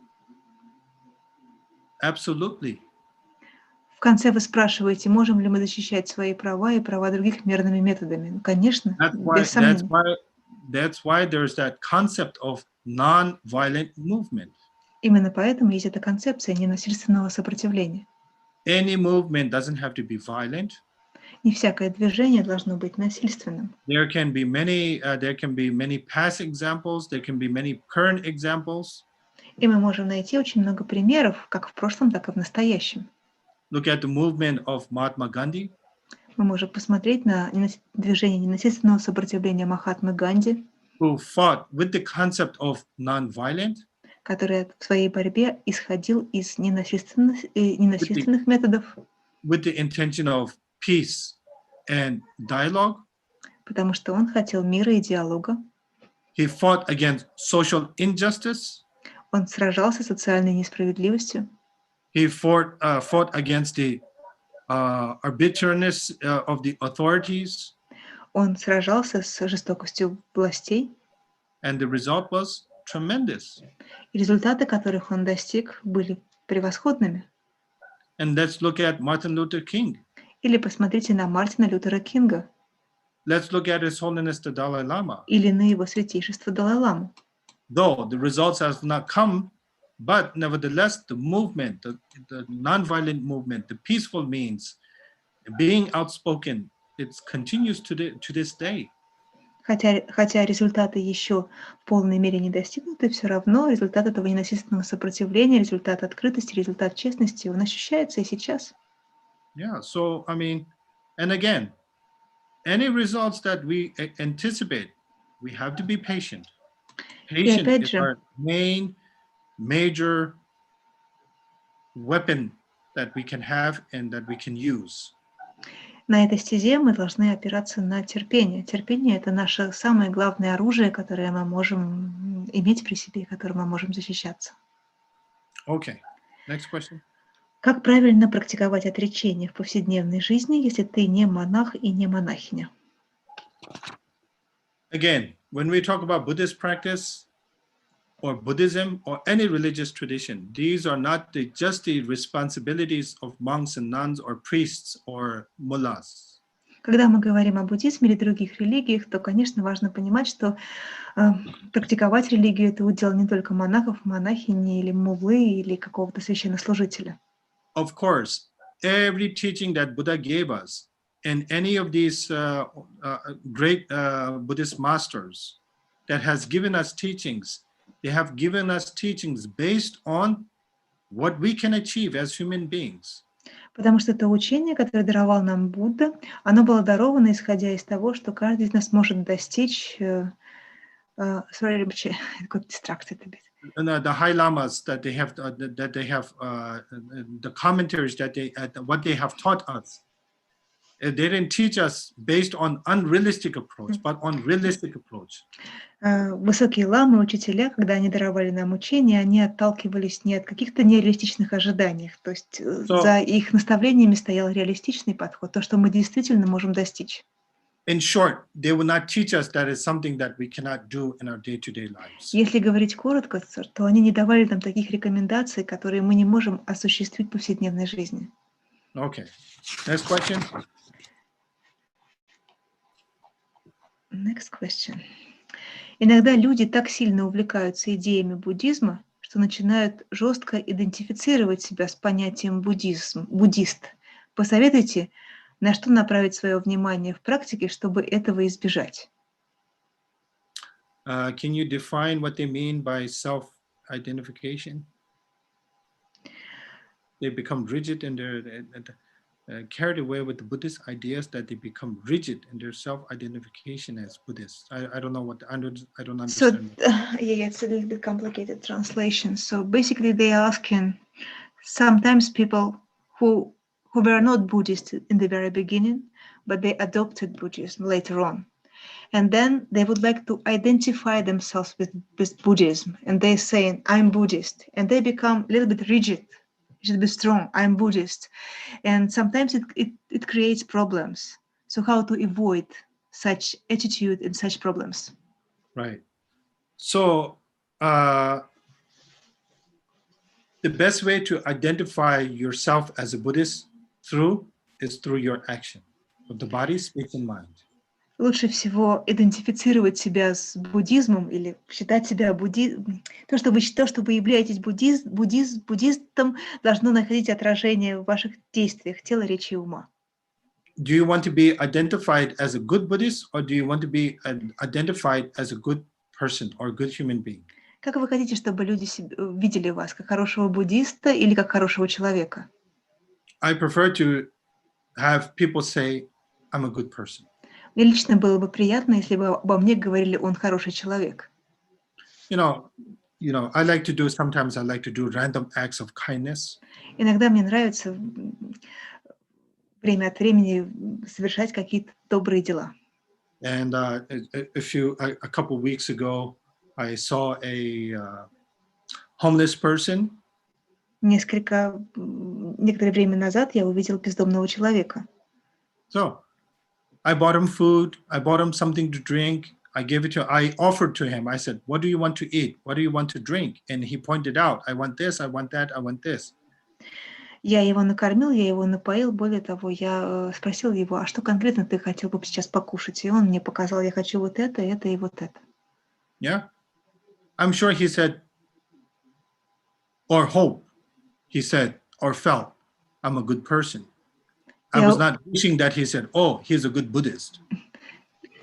Absolutely. В конце вы спрашиваете, можем ли мы защищать свои права и права других мирными методами? Ну, конечно, без сомнений. That's why there's that concept of non-violent movement. Именно поэтому есть эта концепция ненасильственного сопротивления. Any movement doesn't have to be violent. Не всякое движение должно быть насильственным. There can be many past examples. There can be many current examples. И мы можем найти очень много примеров, как в прошлом, так и в настоящем. Look at the movement of Mahatma Gandhi. Мы можем посмотреть на движение ненасильственного сопротивления Махатмы Ганди, Who fought with the concept of non-violent, который в своей борьбе исходил из ненасильственных методов, with the intention of peace and dialogue. потому что он хотел мира и диалога. He fought against social injustice. Он сражался с социальной несправедливостью. He fought against the arbitrariness of the authorities. Он сражался с жестокостью властей. And the result was tremendous. И результаты, которых он достиг, были превосходными. And let's look at Martin Luther King. Или посмотрите на Мартина Лютера Кинга. Let's look at His Holiness the Dalai Lama. Или на его святейшество Далай-ламу. Though the results have not come, but nevertheless the movement, the non-violent movement, the peaceful means, being outspoken, it continues to this day. Хотя результаты еще в полной мере не достигнуты, все равно результат этого ненасильственного сопротивления, результат открытости, результат честности, он ощущается и сейчас. Yeah, so I mean, and again, any results that we anticipate, we have to be patient. Patient is our main major weapon that we can have and that we can use. На этой стезе мы должны опираться на терпение. Терпение – это наше самое главное оружие, которое мы можем иметь при себе, которым мы можем защищаться. Okay, next question. Как правильно практиковать отречение в повседневной жизни, если ты не монах и не монахиня? Again, when we talk about Buddhist practice, or Buddhism, or any religious tradition, these are not just the responsibilities of monks and nuns or priests or mullahs. Когда мы говорим о буддизме или других религиях, то, конечно, важно понимать, что практиковать религию – это удел не только монахов, монахини или муллы или какого-то священнослужителя. Of course, every teaching that Buddha gave us, and any of these great Buddhist masters that has given us teachings, they have given us teachings based on what we can achieve as human beings. Потому что это учение, которое даровал нам Будда, оно было даровано, исходя из того, что каждый из нас может достичь. Sorry, Rinpoche, I got distracted a bit. The high lamas that they have, the commentaries that they, what they have taught us, they didn't teach us based on unrealistic approach, but on realistic approach. Высокие ламы, учителя, когда они даровали нам учение, они отталкивались не от каких-то нереалистичных ожиданий, то есть за их наставлениями стоял реалистичный подход, то, что мы действительно можем достичь. In short, they will not teach us that is something that we cannot do in our day-to-day lives. Если говорить коротко, то они не давали нам таких рекомендаций, которые мы не можем осуществить в повседневной жизни. Okay. Next question. Next question. Иногда люди так сильно увлекаются идеями буддизма, что начинают жестко идентифицировать себя с понятием буддист. Посоветуйте, на что направить свое внимание в практике, чтобы этого избежать. Can you define what they mean by self-identification? They become rigid in their carried away with the Buddhist ideas that they become rigid in their self-identification as Buddhists. I don't know what I don't understand. So yeah, it's a little bit complicated translation. So basically, they are asking. Sometimes people who were not Buddhist in the very beginning, but they adopted Buddhism later on, and then they would like to identify themselves with Buddhism, and they're saying, "I'm Buddhist," and they become a little bit rigid. Should be strong. I'm Buddhist, and sometimes it creates problems. So how to avoid such attitude and such problems? Right. So the best way to identify yourself as a Buddhist is through your action of the body, speech, and mind. Лучше всего идентифицировать себя с буддизмом или считать себя то, что вы являетесь буддистом, должно находить отражение в ваших действиях, тела, речи и ума. Do you want to be identified as a good Buddhist, or do you want to be identified as a good person or a good human being? Как вы хотите, чтобы люди видели вас, как хорошего буддиста или как хорошего человека? I prefer to have people say, I'm a good person. Мне лично было бы приятно, если бы обо мне говорили, он хороший человек. I like to do random acts of kindness. Иногда мне нравится время от времени совершать какие-то добрые дела. And a couple of weeks ago, I saw a homeless person. Некоторое время назад я увидел бездомного человека. So I bought him food. I bought him something to drink. I offered to him. I said, what do you want to eat? What do you want to drink? And he pointed out, I want this, I want that, I want this. Я его накормил, я его напоил. Более того, я спросил его, а что конкретно ты хотел бы сейчас покушать? И он мне показал, я хочу вот это и вот это. Yeah. I'm sure he said, or hope, he said, or felt, I'm a good person. I was not wishing that he said, oh, he's a good Buddhist.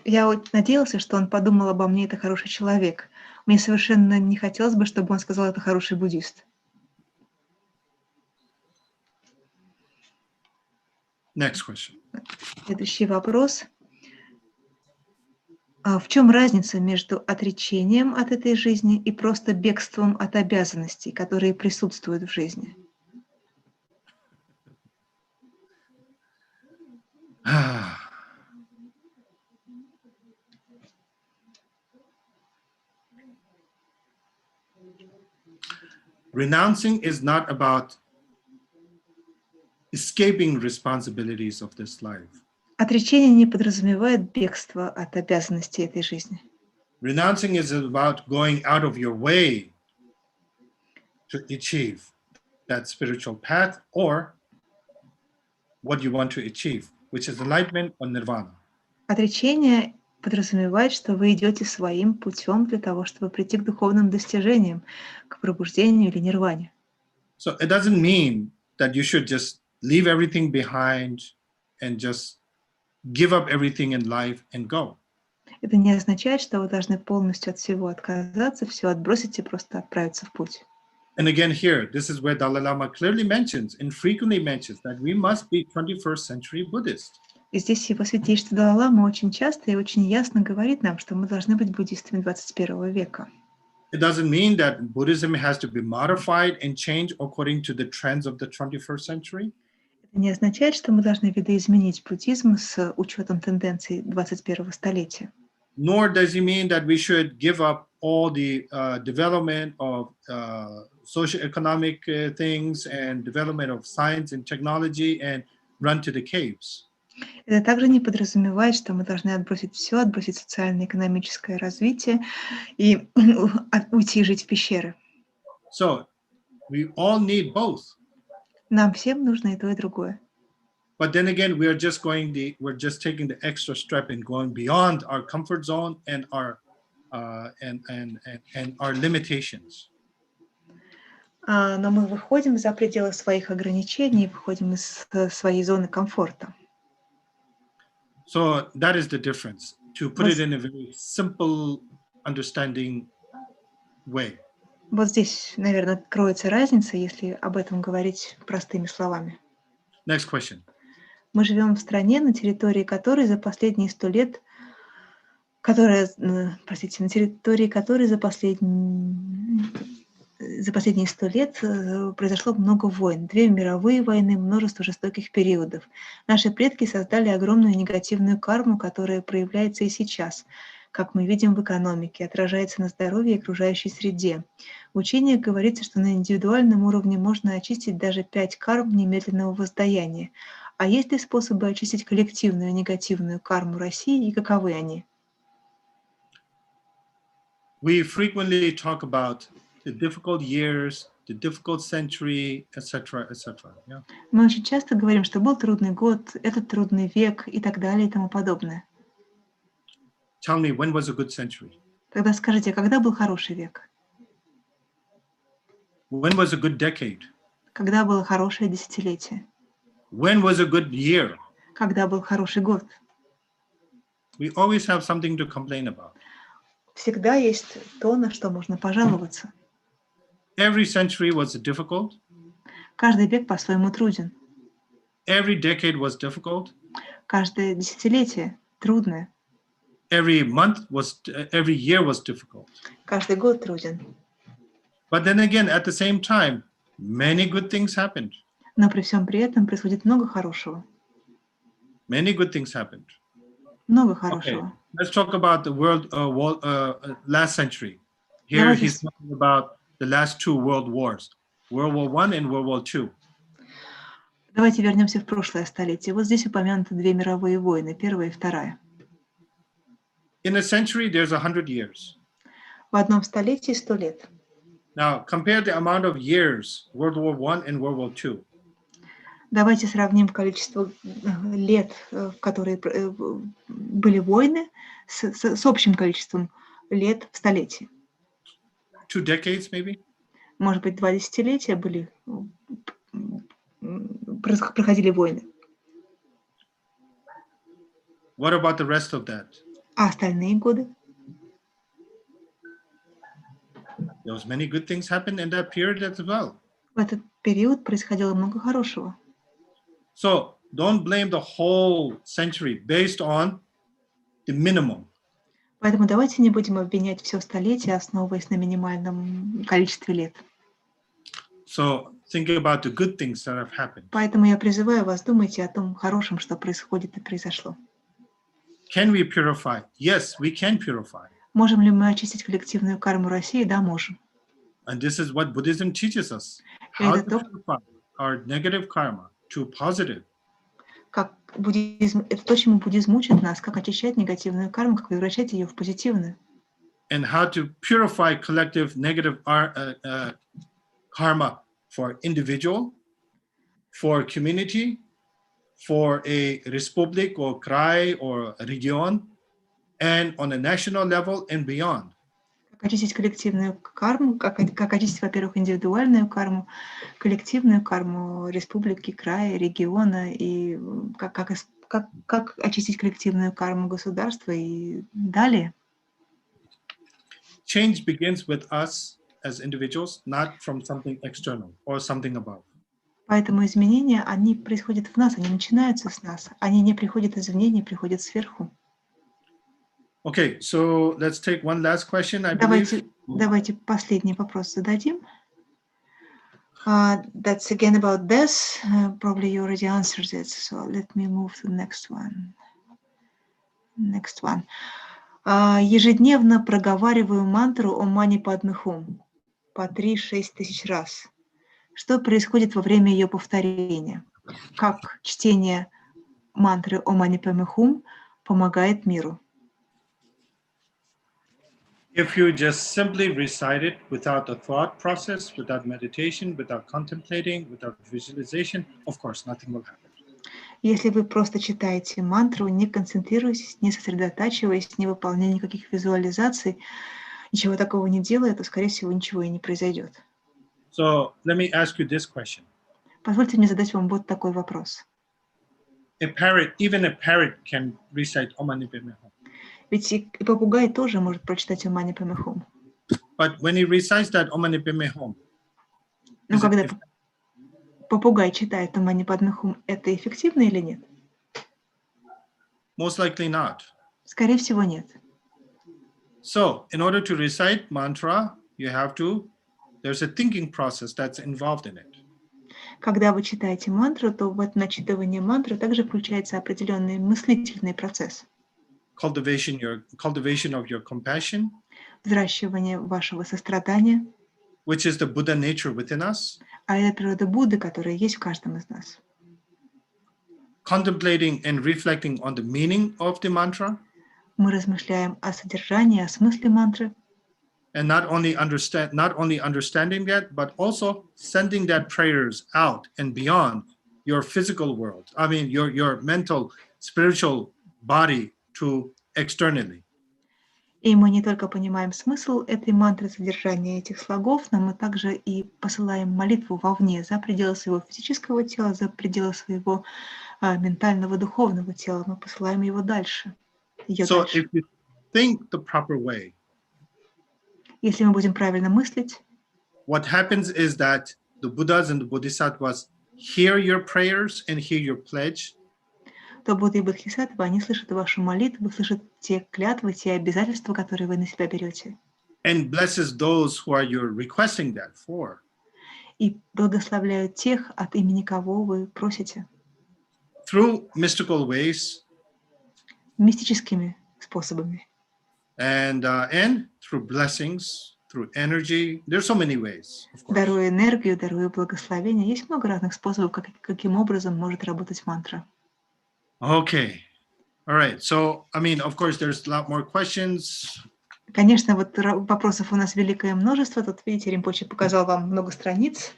Я надеялся, что он подумал обо мне, это хороший человек. Мне совершенно не хотелось бы, чтобы он сказал, это хороший буддист. Next question. Следующий вопрос. В чем разница между отречением от этой жизни и просто бегством от обязанностей, которые присутствуют в жизни? Renouncing is not about escaping responsibilities of this life. Отречение не подразумевает бегство от обязанностей этой жизни. Renouncing is about going out of your way to achieve that spiritual path or what you want to achieve which is enlightenment or nirvana. Отречение подразумевает, что вы идете своим путем для того, чтобы прийти к духовным достижениям, к пробуждению или нирване. So it doesn't mean that you should just leave everything behind and just give up everything in life and go. Это не означает, что вы должны полностью от всего отказаться, все отбросить и просто отправиться в путь. And again here, this is where Dalai Lama clearly mentions and frequently mentions that we must be 21st century Buddhists. И здесь Его Святейшество Далай-ламы очень часто и очень ясно говорит нам, что мы должны быть буддистами 21 века. It doesn't mean that Buddhism has to be modified and changed according to the trends of the 21st century. Это не означает, что мы должны видоизменить буддизм с учетом тенденций 21 столетия. Nor does it mean that we should give up all the development of socioeconomic things and development of science and technology and run to the caves. Это также не подразумевает, что мы должны отбросить все, отбросить социально-экономическое развитие и уйти жить в пещеры. So we all need both. Нам всем нужно и то, и другое. But then again, we're just taking the extra step and going beyond our comfort zone and our limitations. Но мы выходим за пределы своих ограничений, выходим из своей зоны комфорта. So that is the difference, to put it in a very simple, understanding way. Вот здесь, наверное, кроется разница, если об этом говорить простыми словами. Next question. Мы живем в стране, на территории которой за последние 100 лет, на территории которой за последние 100 лет произошло много войн, 2 мировые войны, множество жестоких периодов. Наши предки создали огромную негативную карму, которая проявляется и сейчас, как мы видим в экономике, отражается на здоровье и окружающей среде. В учениях говорится, что на индивидуальном уровне можно очистить даже 5 карм немедленного воздаяния. А есть ли способы очистить коллективную негативную карму России и каковы они? We frequently talk about the difficult years, the difficult century, etc., etc. Yeah? Мы очень часто говорим, что был трудный год, этот трудный век и так далее и тому подобное. Tell me, when was a good century? Тогда скажите, когда был хороший век? When was a good decade? Когда было хорошее десятилетие? When was a good year? Когда был хороший год? We always have something to complain about. Всегда есть то, на что можно пожаловаться. Every century was difficult. Каждый век по-своему труден. Every decade was difficult. Каждое десятилетие трудное. Every year was difficult. Каждый год труден. But then again, at the same time, many good things happened. Но при всем при этом происходит много хорошего. Many good things happened. Много Okay, хорошего. let's talk about the last century. Here he's talking about the last 2 world wars, World War I and World War II. Давайте вернемся в прошлое столетие. Вот здесь упомянуты 2 мировые войны, первая и вторая. In a century, there's 100 years. В одном столетии 100 лет. Now, compare the amount of years, World War I and World War II. Давайте сравним количество лет, в которые были войны, с общим количеством лет в столетии. 2 decades, maybe? Может быть, 2 десятилетия проходили войны. What about the rest of that? А остальные годы? There was many good things happened in that period as well. В этот период происходило много хорошего. So don't blame the whole century based on the minimum. Поэтому давайте не будем обвинять все столетие, основываясь на минимальном количестве лет. So think about the good things that have happened. Поэтому я призываю вас, думайте о том хорошем, что происходит и произошло. Can we purify? Yes, we can purify. Можем ли мы очистить коллективную карму России? Да, можем. And this is what Buddhism teaches us. How to purify our negative karma to positive. Как буддизм, это то, чему буддизм учит нас, как очищать негативную карму, как превращать ее в позитивную. And how to purify collective negative karma for individual, for community, for a республик or край or регион, and on a national level and beyond. Как очистить коллективную карму, как очистить, во-первых, индивидуальную карму, коллективную карму республики, края, региона, и как очистить коллективную карму государства и далее. Change begins with us as individuals, not from something external or something above. Поэтому изменения, они происходят в нас, они начинаются с нас. Они не приходят извне, не приходят сверху. Okay, so let's take one last question, I believe. Давайте последний вопрос зададим. That's again about this. Probably you already answered it, so let me move to the next one. Next one. Ежедневно проговариваю мантру о мани падме хум по 3-6 тысяч раз. Что происходит во время ее повторения? Как чтение мантры о мани падме хум помогает миру? If you just simply recite it without a thought process, without meditation, without contemplating, without visualization, of course, nothing will happen. Если вы просто читаете мантру, не концентрируясь, не сосредотачиваясь, не выполняя никаких визуализаций, ничего такого не делая, то, скорее всего, ничего и не произойдет. So let me ask you this question. Позвольте мне задать вам вот такой вопрос. Even a parrot can recite Om Mani Padme Hum. Ведь и попугай тоже может прочитать Om Mani Padme Hum. But when he recites that Om Mani Padme Hum, Но когда попугай читает Om Mani Padme Hum, это эффективно или нет? most likely not. Скорее всего, нет. So in order to recite mantra, there's a thinking process that's involved in it. Когда вы читаете мантру, то в это начитывание мантры также включается определенный мыслительный процесс. Cultivation of your compassion, Взращивание вашего сострадания, which is the Buddha nature within us. А это природа Будды, которая есть в каждом из нас. Contemplating and reflecting on the meaning of the mantra. Мы размышляем о содержании, о смысле мантры. And not only understanding that, but also sending that prayers out and beyond your physical world. I mean, your mental, spiritual body to externally. И мы не только понимаем смысл этой мантры, содержание этих слогов, но мы также и посылаем молитву вовне, за пределы своего физического тела, за пределы своего ментального, духовного тела. Мы посылаем его дальше. So if you think the proper way, если мы будем правильно мыслить, what happens is that the Buddhas and the Bodhisattvas hear your prayers and hear your pledge. То Будда и Бодхисаттвы, они слышат вашу молитву, слышат те клятвы, те обязательства, которые вы на себя берете. And blesses those who are you're requesting that for. И благословляют тех, от имени кого вы просите. Through mystical ways. Мистическими способами. And through blessings, through energy. There's so many ways, of course. Даруя энергию, даруя благословение. Есть много разных способов, каким образом может работать мантра. Okay. All right. So, I mean, of course, there's a lot more questions. Конечно, вот вопросов у нас великое множество. Тут, видите, Ринпоче показал вам много страниц.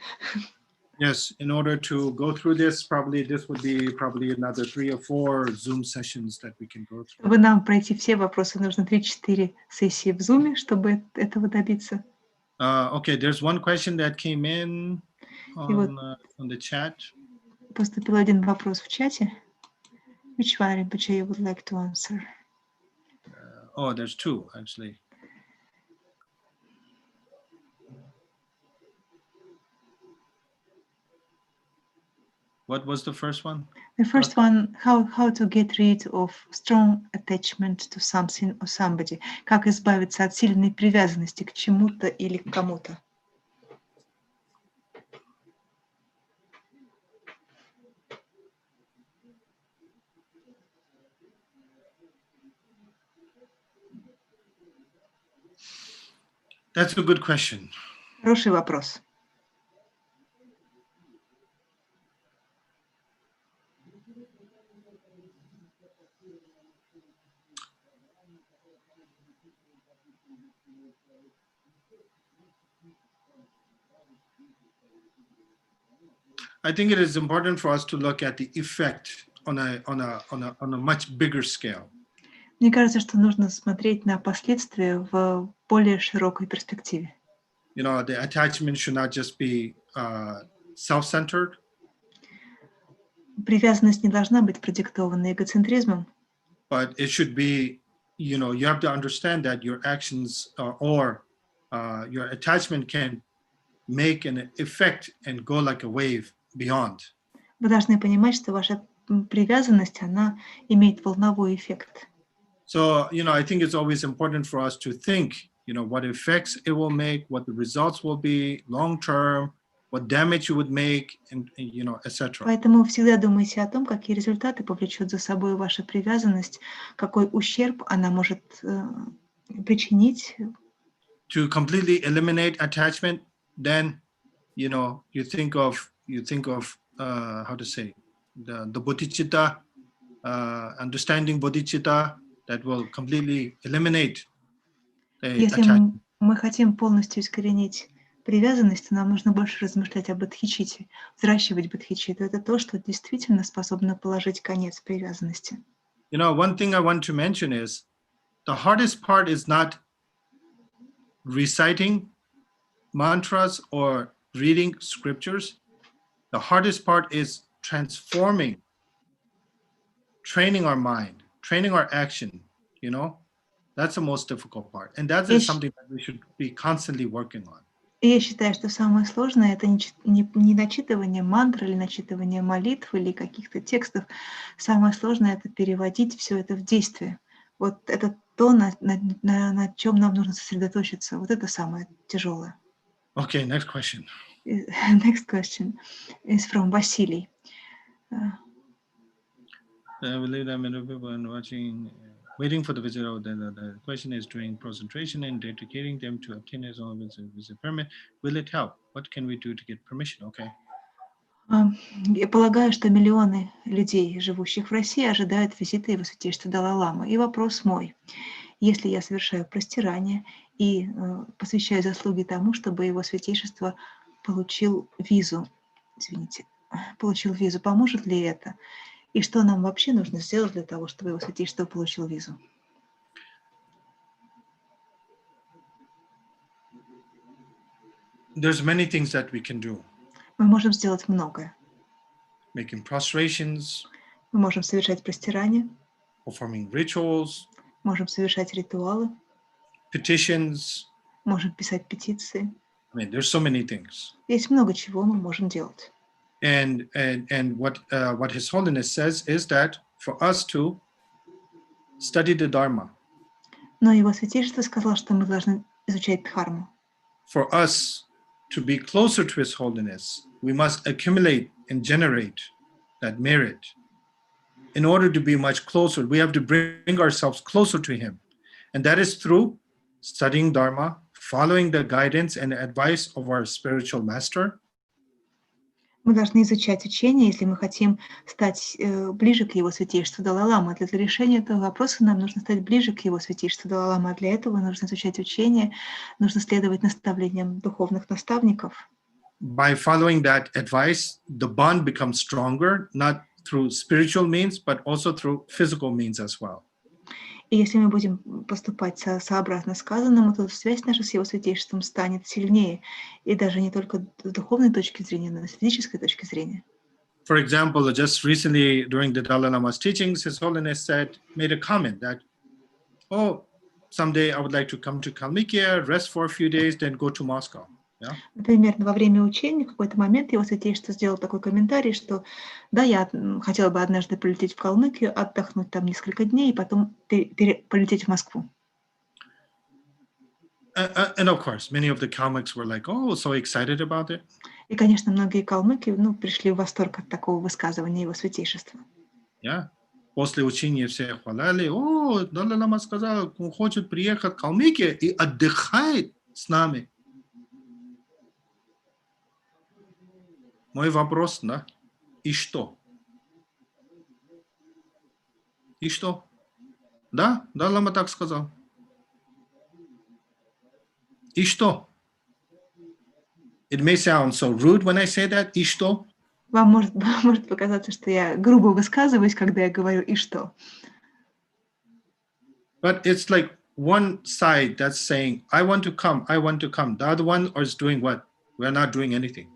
Yes, in order to go through this would be another 3 or 4 Zoom sessions that we can go through. Чтобы нам пройти все вопросы, нужно 3-4 сессии в Zoom, чтобы этого добиться. Okay, there's one question that came in on the chat. Поступил один вопрос в чате. Which one, Rinpoche, you would like to answer? There's 2, actually. What was the first one? The first one, how to get rid of strong attachment to something or somebody. Как избавиться от сильной привязанности к чему-то или к кому-то. That's a good question. Хороший вопрос. I think it is important for us to look at the effect on a much bigger scale. Мне кажется, что нужно смотреть на последствия в более широкой перспективе. You know, the attachment should not just be self-centered. Привязанность не должна быть продиктована эгоцентризмом, But it should be, you know, you have to understand that your actions or your attachment can make an effect and go like a wave beyond. вы должны понимать, что ваша привязанность, она имеет волновой эффект. So, you know, I think it's always important for us to think, you know, what effects it will make, what the results will be long term, what damage you would make, and you know, etc. Поэтому всегда думайте о том, какие результаты повлечет за собой ваша привязанность, какой ущерб она может причинить. To completely eliminate attachment, then, you know, you think of how to say the bodhicitta, understanding bodhicitta that will completely eliminate the Если attachment. мы хотим полностью искоренить привязанность, то нам нужно больше размышлять об бодхичитте, взращивать бодхичитту. Это то, что действительно способно положить конец привязанности. You know, one thing I want to mention is the hardest part is not reciting mantras or reading scriptures. The hardest part is transforming, training our mind, training our action, you know. That's the most difficult part. And that is something that we should be constantly working on. И я считаю, что самое сложное — это не начитывание мантр или начитывание молитв или каких-то текстов. Самое сложное — это переводить все это в действие. Вот это то, на чем нам нужно сосредоточиться. Вот это самое тяжелое. Okay, next question. Next question is from Василий. I believe that many people are watching, waiting for the visit of the question is doing concentration and dedicating them to obtain his own visit permit. Will it help? What can we do to get permission? Okay. Я полагаю, что миллионы людей, живущих в России, ожидают визита Его Святейшества Далай-ламы. И вопрос мой. Если я совершаю простирание и посвящаю заслуги тому, чтобы Его Святейшество получил визу, поможет ли это? И что нам вообще нужно сделать для того, чтобы Его Святейшество получил визу? There's many things that we can do. Мы можем сделать многое. Making prostrations, Мы можем совершать простирание, performing rituals, можем совершать ритуалы, petitions. можем писать петиции. I mean, there's so many things. Есть много чего мы можем делать. And what His Holiness says is that for us to study the Dharma, Но Его Святейшество сказал, что мы должны изучать дхарму. for us to be closer to His Holiness, we must accumulate and generate that merit. In order to be much closer, we have to bring ourselves closer to Him. And that is through studying Dharma, following the guidance and advice of our spiritual master. Мы должны изучать учение, если мы хотим стать ближе к Его Святейшеству Далай-ламы. Для решения этого вопроса нам нужно стать ближе к Его Святейшеству Далай-ламы. А для этого нужно изучать учение, нужно следовать наставлениям духовных наставников. By following that advice, the bond becomes stronger, not through spiritual means, but also through physical means as well. И если мы будем поступать сообразно сказанному, то связь наша с Его Святейшеством станет сильнее. И даже не только с духовной точки зрения, но и с физической точки зрения. For example, just recently during the Dalai Lama's teachings, His Holiness made a comment that, oh, someday I would like to come to Kalmykia, rest for a few days, then go to Moscow. Yeah? Например, во время учения в какой-то момент Его Святейшество сделал такой комментарий, что да, я хотела бы однажды полететь в Калмыкию, отдохнуть там несколько дней и потом полететь в Москву. And of course, many of the Kalmyks were like, oh, so excited about it. И, конечно, многие калмыки пришли в восторг от такого высказывания Его Святейшества. Yeah. После учения все хвалили, о, Далай Лама сказал, он хочет приехать в Калмыкию и отдыхает с нами. Мой вопрос, да, и что? И что? Да, Далай Лама так сказал. И что? It may sound so rude when I say that, и что? Вам может показаться, что я грубо высказываюсь, когда я говорю «и что?». But it's like one side that's saying, I want to come, I want to come. The other one is doing what? We're not doing anything.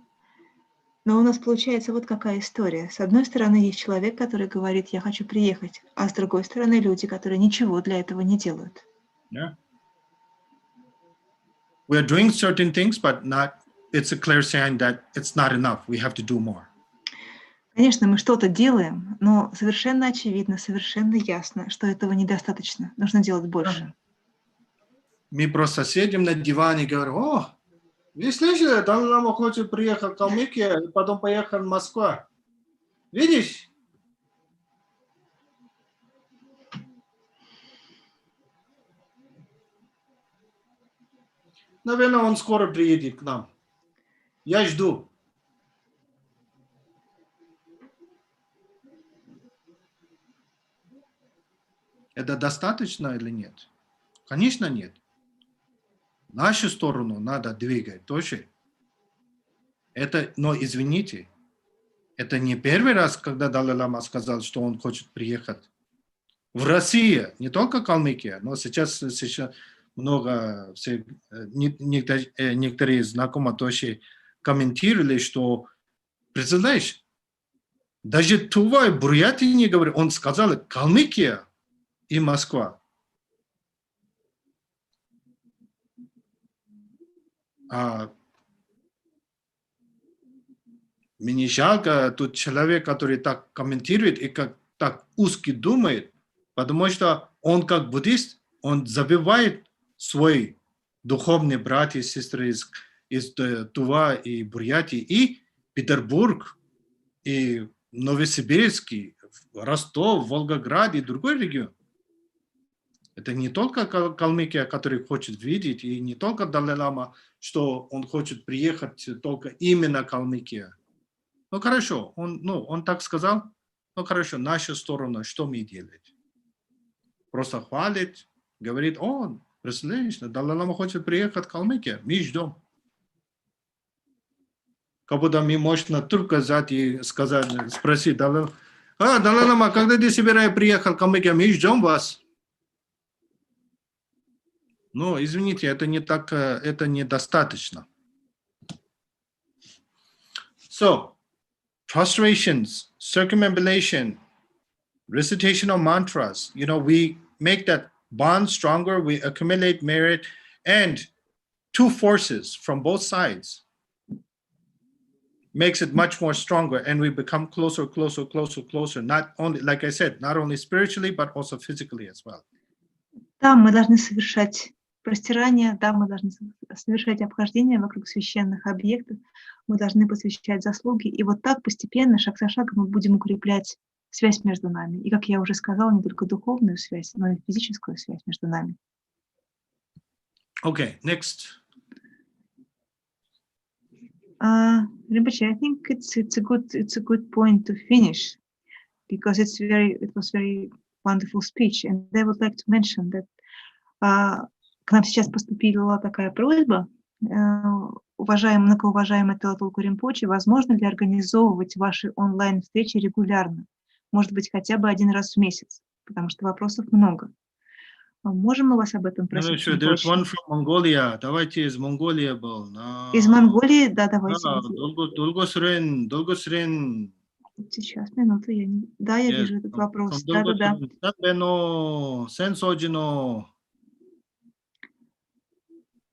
Но у нас получается вот какая история. С одной стороны, есть человек, который говорит «я хочу приехать», а с другой стороны, люди, которые ничего для этого не делают. Yeah. We're doing certain things, but not, it's a clear sign that it's not enough. We have to do more. Конечно, мы что-то делаем, но совершенно очевидно, совершенно ясно, что этого недостаточно. Нужно делать больше. Мы просто сидим на диване и говорим, о, вы слышали, Далай Лама хочет приехать в Калмыкию, и потом поехал в Москву. Видишь? Наверное, он скоро приедет к нам. Я жду. Это достаточно или нет? Конечно, нет. Нашу сторону надо двигать тоже. Это, но извините, это не первый раз, когда Далай Лама сказал, что он хочет приехать. В России, не только Калмыкия, но сейчас много, некоторые знакомые тоже комментировали, что, представляешь, даже Тува и Бурятия не говорят, он сказал Калмыкия и Москва. Мне жалко тут человек, который так комментирует и как так узко думает, потому что он как буддист, он забивает свои духовные братья и сестры из Тува и Бурятии, и Петербург, и Новосибирский, Ростов, Волгоград и другой регион. Это не только Калмыкия, который хочет видеть, и не только Далай Лама, что он хочет приехать только именно Калмыкия. Ну хорошо, он так сказал, ну хорошо, наша сторона, что мы делаем? Просто хвалит, говорит, о, представляешь, Далай Лама хочет приехать в Калмыкию, мы ждем. Как будто мы можно только взять и сказать, спросить, Далай Лама, когда ты собираешься приехать в Калмыкию, мы ждем вас. Ну, извините, это не так, это недостаточно. So, prostrations, circumambulation, recitation of mantras, we make that bond stronger, we accumulate merit, and two forces from both sides makes it much more stronger, and we become closer, not only, like I said, not only spiritually, but also physically as well. Да, мы должны совершать простирание, да, мы должны совершать обхождение вокруг священных объектов, мы должны посвящать заслуги, и вот так постепенно, шаг за шагом, мы будем укреплять связь между нами. И, как я уже сказала, не только духовную связь, но и физическую связь между нами. Okay, next. Rinpoche, I think it's a good point to finish, because it was very wonderful speech, and I would like to mention that к нам сейчас поступила такая просьба, многоуважаемый Тэло Тулку Ринпоче, возможно ли организовывать ваши онлайн-встречи регулярно, может быть, хотя бы один раз в месяц, потому что вопросов много. Можем мы вас об этом просить? There's one from Mongolia. Давайте из Монголии был. Из Монголии, да, давайте. Долго Срен. Сейчас, минуту, я вижу этот вопрос. Да.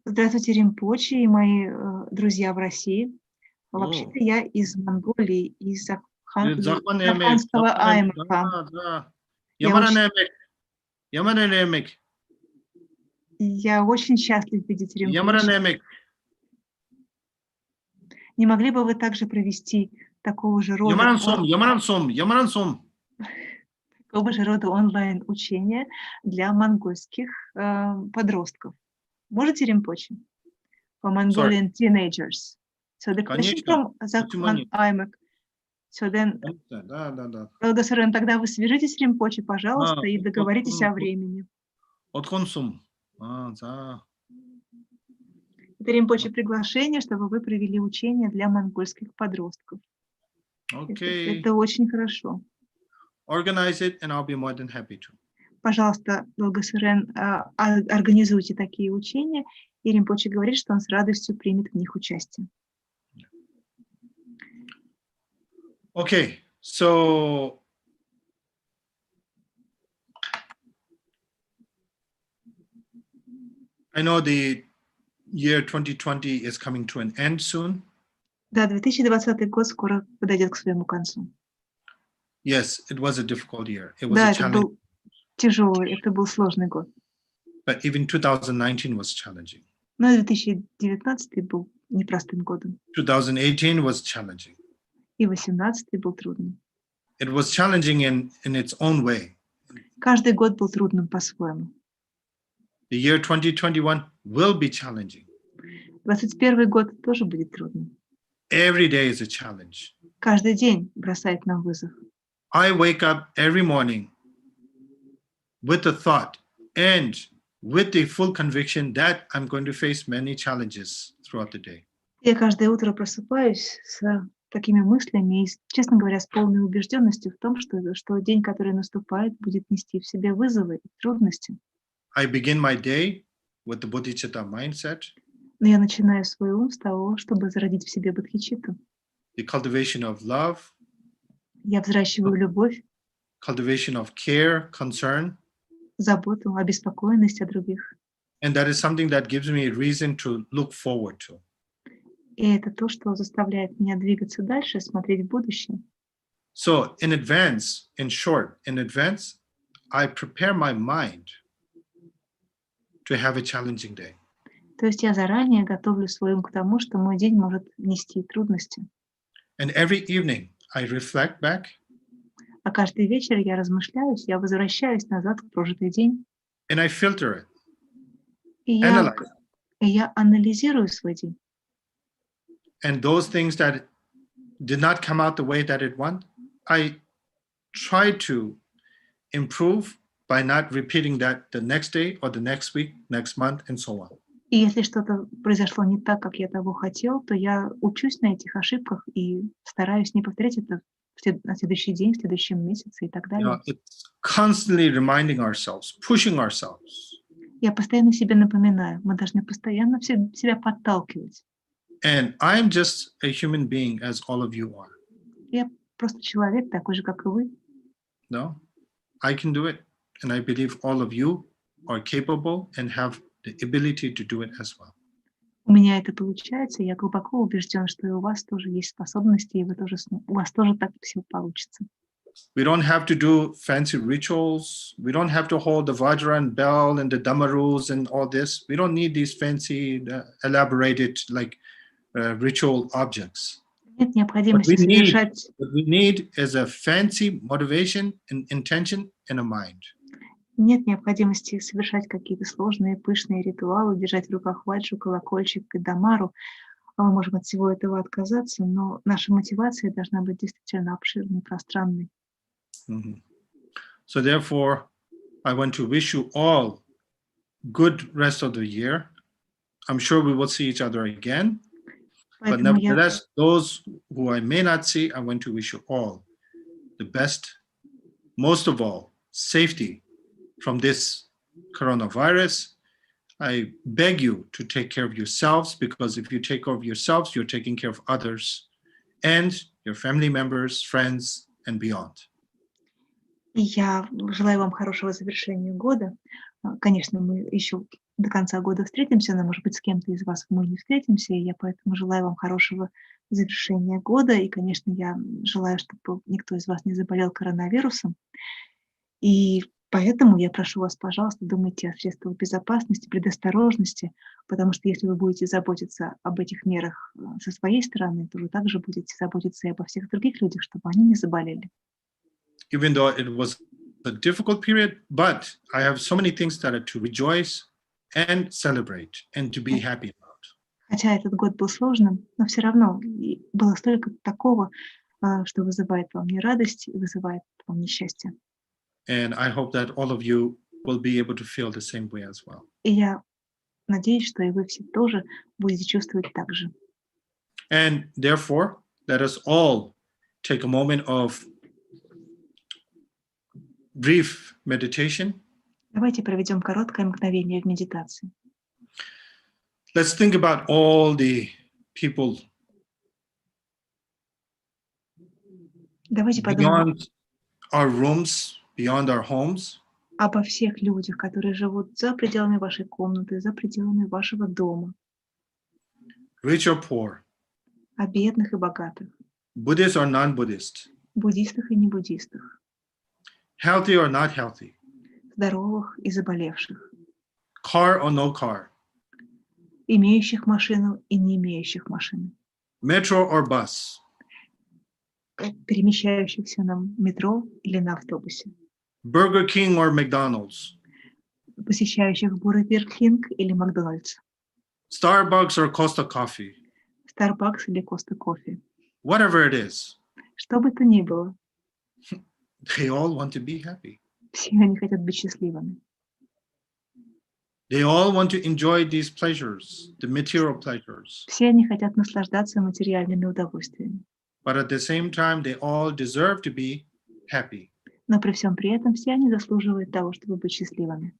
Здравствуйте, Ринпоче и мои друзья в России. Вообще-то я из Монголии, из Заханского Аймака. Я очень счастлив видеть Ринпоче. Не могли бы вы также провести такого же рода онлайн-учения для монгольских подростков? Можете, Ринпоче? For Mongolian teenagers. So the question from Zakhan Aymak. So then, Благословен, тогда вы свяжитесь с Ринпоче, пожалуйста, и договоритесь о времени. Это Ринпоче приглашение, чтобы вы провели учение для монгольских подростков. Okay. Это очень хорошо. Organize it, and I'll be more than happy to. Пожалуйста, Логосурен, организуйте такие учения, и Ринпоче говорит, что он с радостью примет в них участие. Okay, so I know the year 2020 is coming to an end soon. Да, 2020 год скоро подойдет к своему концу. Yes, it was a difficult year. It was Да, a это challenge, был тяжелый, это был сложный год. but even 2019 was challenging. Но 2019 был непростым годом. 2018 was challenging. И 2018 был трудным. It was challenging in its own way. Каждый год был трудным по-своему. The year 2021 will be challenging. 2021 год тоже будет трудным. Every day is a challenge. Каждый день бросает нам вызов. I wake up every morning with the thought and with the full conviction that I'm going to face many challenges throughout the day. Я каждое утро просыпаюсь с такими мыслями и, честно говоря, с полной убежденностью в том, что день, который наступает, будет нести в себе вызовы и трудности. I begin my day with the bodhicitta mindset, Но я начинаю свой ум с того, чтобы зародить в себе бодхичитту. the cultivation of love, Я взращиваю любовь, cultivation of care, concern, заботу, обеспокоенность о других. and that is something that gives me a reason to look forward to. И это то, что заставляет меня двигаться дальше, смотреть в будущее. So in advance, in short, in advance, I prepare my mind to have a challenging day. То есть я заранее готовлю свой ум к тому, что мой день может нести трудности. And every evening I reflect back, А каждый вечер я размышляюсь, я возвращаюсь назад в прожитый день, and I filter it, и analyze. я анализирую свой день. And those things that did not come out the way that it want, I try to improve by not repeating that the next day or the next week, next month, and so on. И если что-то произошло не так, как я того хотел, то я учусь на этих ошибках и стараюсь не повторять это на следующий день, в следующем месяце и так You know, далее. it's constantly reminding ourselves, pushing ourselves. Я постоянно себе напоминаю, мы должны постоянно себя подталкивать. And I'm just a human being as all of you are. Я просто человек, такой же, как и вы. No, I can do it. And I believe all of you are capable and have the ability to do it as well. У меня это получается, и я глубоко убежден, что и у вас тоже есть способности, и у вас тоже так все получится. We don't have to do fancy rituals. We don't have to hold the Vajra bell and the Dhammarus and all this. We don't need these fancy, elaborated, ritual objects. Нет необходимости совершать. What we need is a fancy motivation and intention in a mind. Нет необходимости совершать какие-то сложные, пышные ритуалы, держать в руках ваджу, колокольчик и дамару. Мы можем от всего этого отказаться, но наша мотивация должна быть действительно обширной, пространной. Mm-hmm. So therefore, I want to wish you all good rest of the year. I'm sure we will see each other again. But nevertheless, those who I may not see, I want to wish you all the best, most of all, safety from this coronavirus. I beg you to take care of yourselves, because if you take care of yourselves, you're taking care of others and your family members, friends, and beyond. И я желаю вам хорошего завершения года. Конечно, мы еще до конца года встретимся, но, может быть, с кем-то из вас мы не встретимся, и я поэтому желаю вам хорошего завершения года. И, конечно, я желаю, чтобы никто из вас не заболел коронавирусом. И поэтому я прошу вас, пожалуйста, думайте о средствах безопасности, предосторожности, потому что если вы будете заботиться об этих мерах со своей стороны, то вы также будете заботиться и обо всех других людях, чтобы они не заболели. Even though it was a difficult period, but I have so many things that are to rejoice and celebrate and to be happy about. Хотя этот год был сложным, но все равно было столько такого, что вызывает во мне радость и вызывает во мне счастье. And I hope that all of you will be able to feel the same way as well. И я надеюсь, что и вы все тоже будете чувствовать так же. And therefore, let us all take a moment of brief meditation. Давайте проведем короткое мгновение в медитации. Let's think about all the people Давайте подумаем beyond our rooms, beyond our homes, обо всех людях, которые живут за пределами вашей комнаты, за пределами вашего дома, rich or poor, о бедных и богатых, Buddhist or non-Buddhist, буддистах и небуддистах, healthy or not healthy, здоровых и заболевших, car or no car, имеющих машину и не имеющих машины, metro or bus, перемещающихся на метро или на автобусе, Burger King or McDonald's, посещающих Бургер Кинг или Макдональдс, Starbucks or Costa Coffee, Starbucks или Коста Кофе. whatever it is, Что бы то ни было, they all want to be happy. все они хотят быть счастливыми. They all want to enjoy these pleasures, the material pleasures. Все они хотят наслаждаться материальными удовольствиями. But at the same time, they all deserve to be happy. Но при всем при этом все они заслуживают того, чтобы быть счастливыми.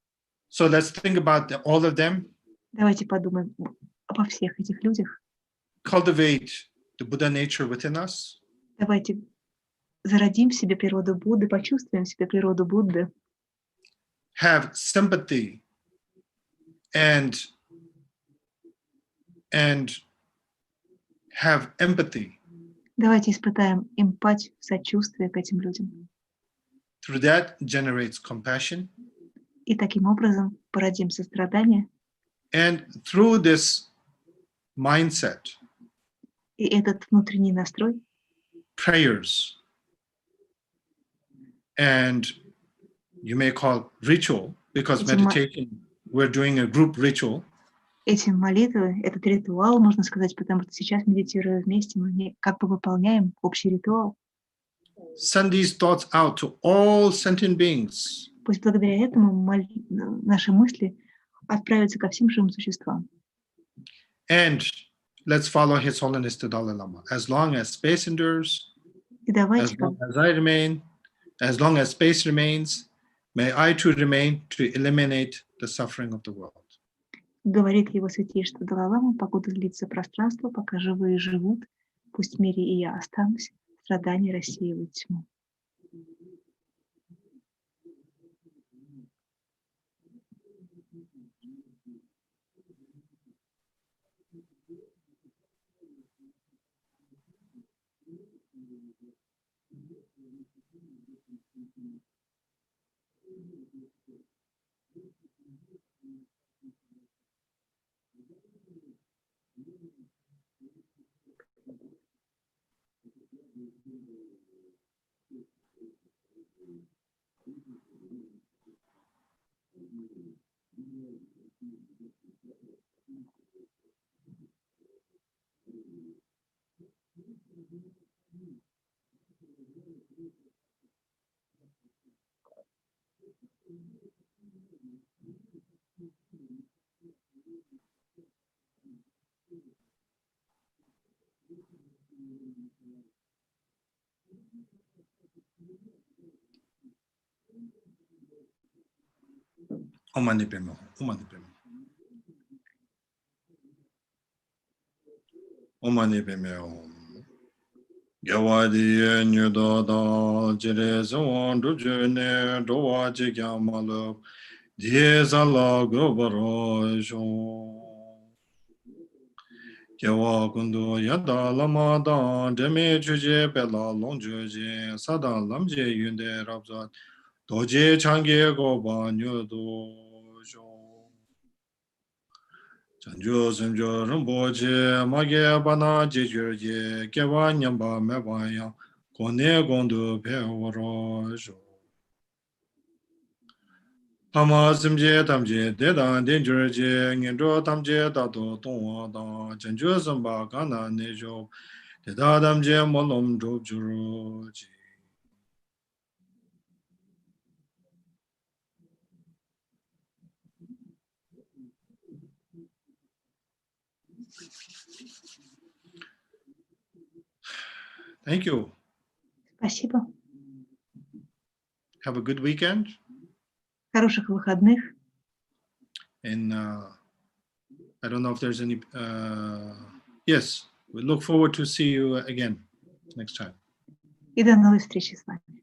So let's think about all of them. Давайте подумаем обо всех этих людях. Cultivate the Buddha nature within us. Давайте зародим в себе природу Будды, почувствуем в себе природу Будды. Have sympathy and have empathy. Давайте испытаем эмпатию, сочувствие к этим людям. Through that generates compassion. И таким образом породим сострадание. And through this mindset, И этот внутренний настрой, prayers, and you may call ritual, because meditation, we're doing a group ritual. эти молитвы, этот ритуал, можно сказать, потому что сейчас, медитируя вместе, мы как бы выполняем общий ритуал. Send these thoughts out to all sentient beings. Пусть благодаря этому наши мысли отправятся ко всем живым существам. And let's follow His Holiness the Dalai Lama. As long as space endures, И давайте, as long as I remain, as long as space remains, may I too remain to eliminate the suffering of the world. говорит Его Святейшество Далай-ламы, покуда длится пространство, пока живые живут, пусть в мире и я останусь, страдания рассеивают тьму. Omani Pema, Omani Pema. Omani Pema. Yawadi Nudada, Jerezawan, Dujune, Dowaji Yamalo, Diezala Gobarosho. Yawa Kundu Yada Lamada, Demi Juje Bella Longjuji, Sada Lamje Yunde Rabzat, Doji Changi Goba Nudo. Chanjo Sanjo Rumboje, Mage Bana Jijurje, Kewa Nyamba Mebaya, Kone Gondu Pewarajo. Hama Simje Tamje, Dedan Denjurje, Ngendro Tamje Dato Tongwada, Chanjo Samba Kana Nejo, Dedadamje Molom Drobjuroji. Thank you. Спасибо. Have a good weekend. Хороших выходных. And I don't know if there's any. Yes, we look forward to see you again next time. И до новой встречи с вами.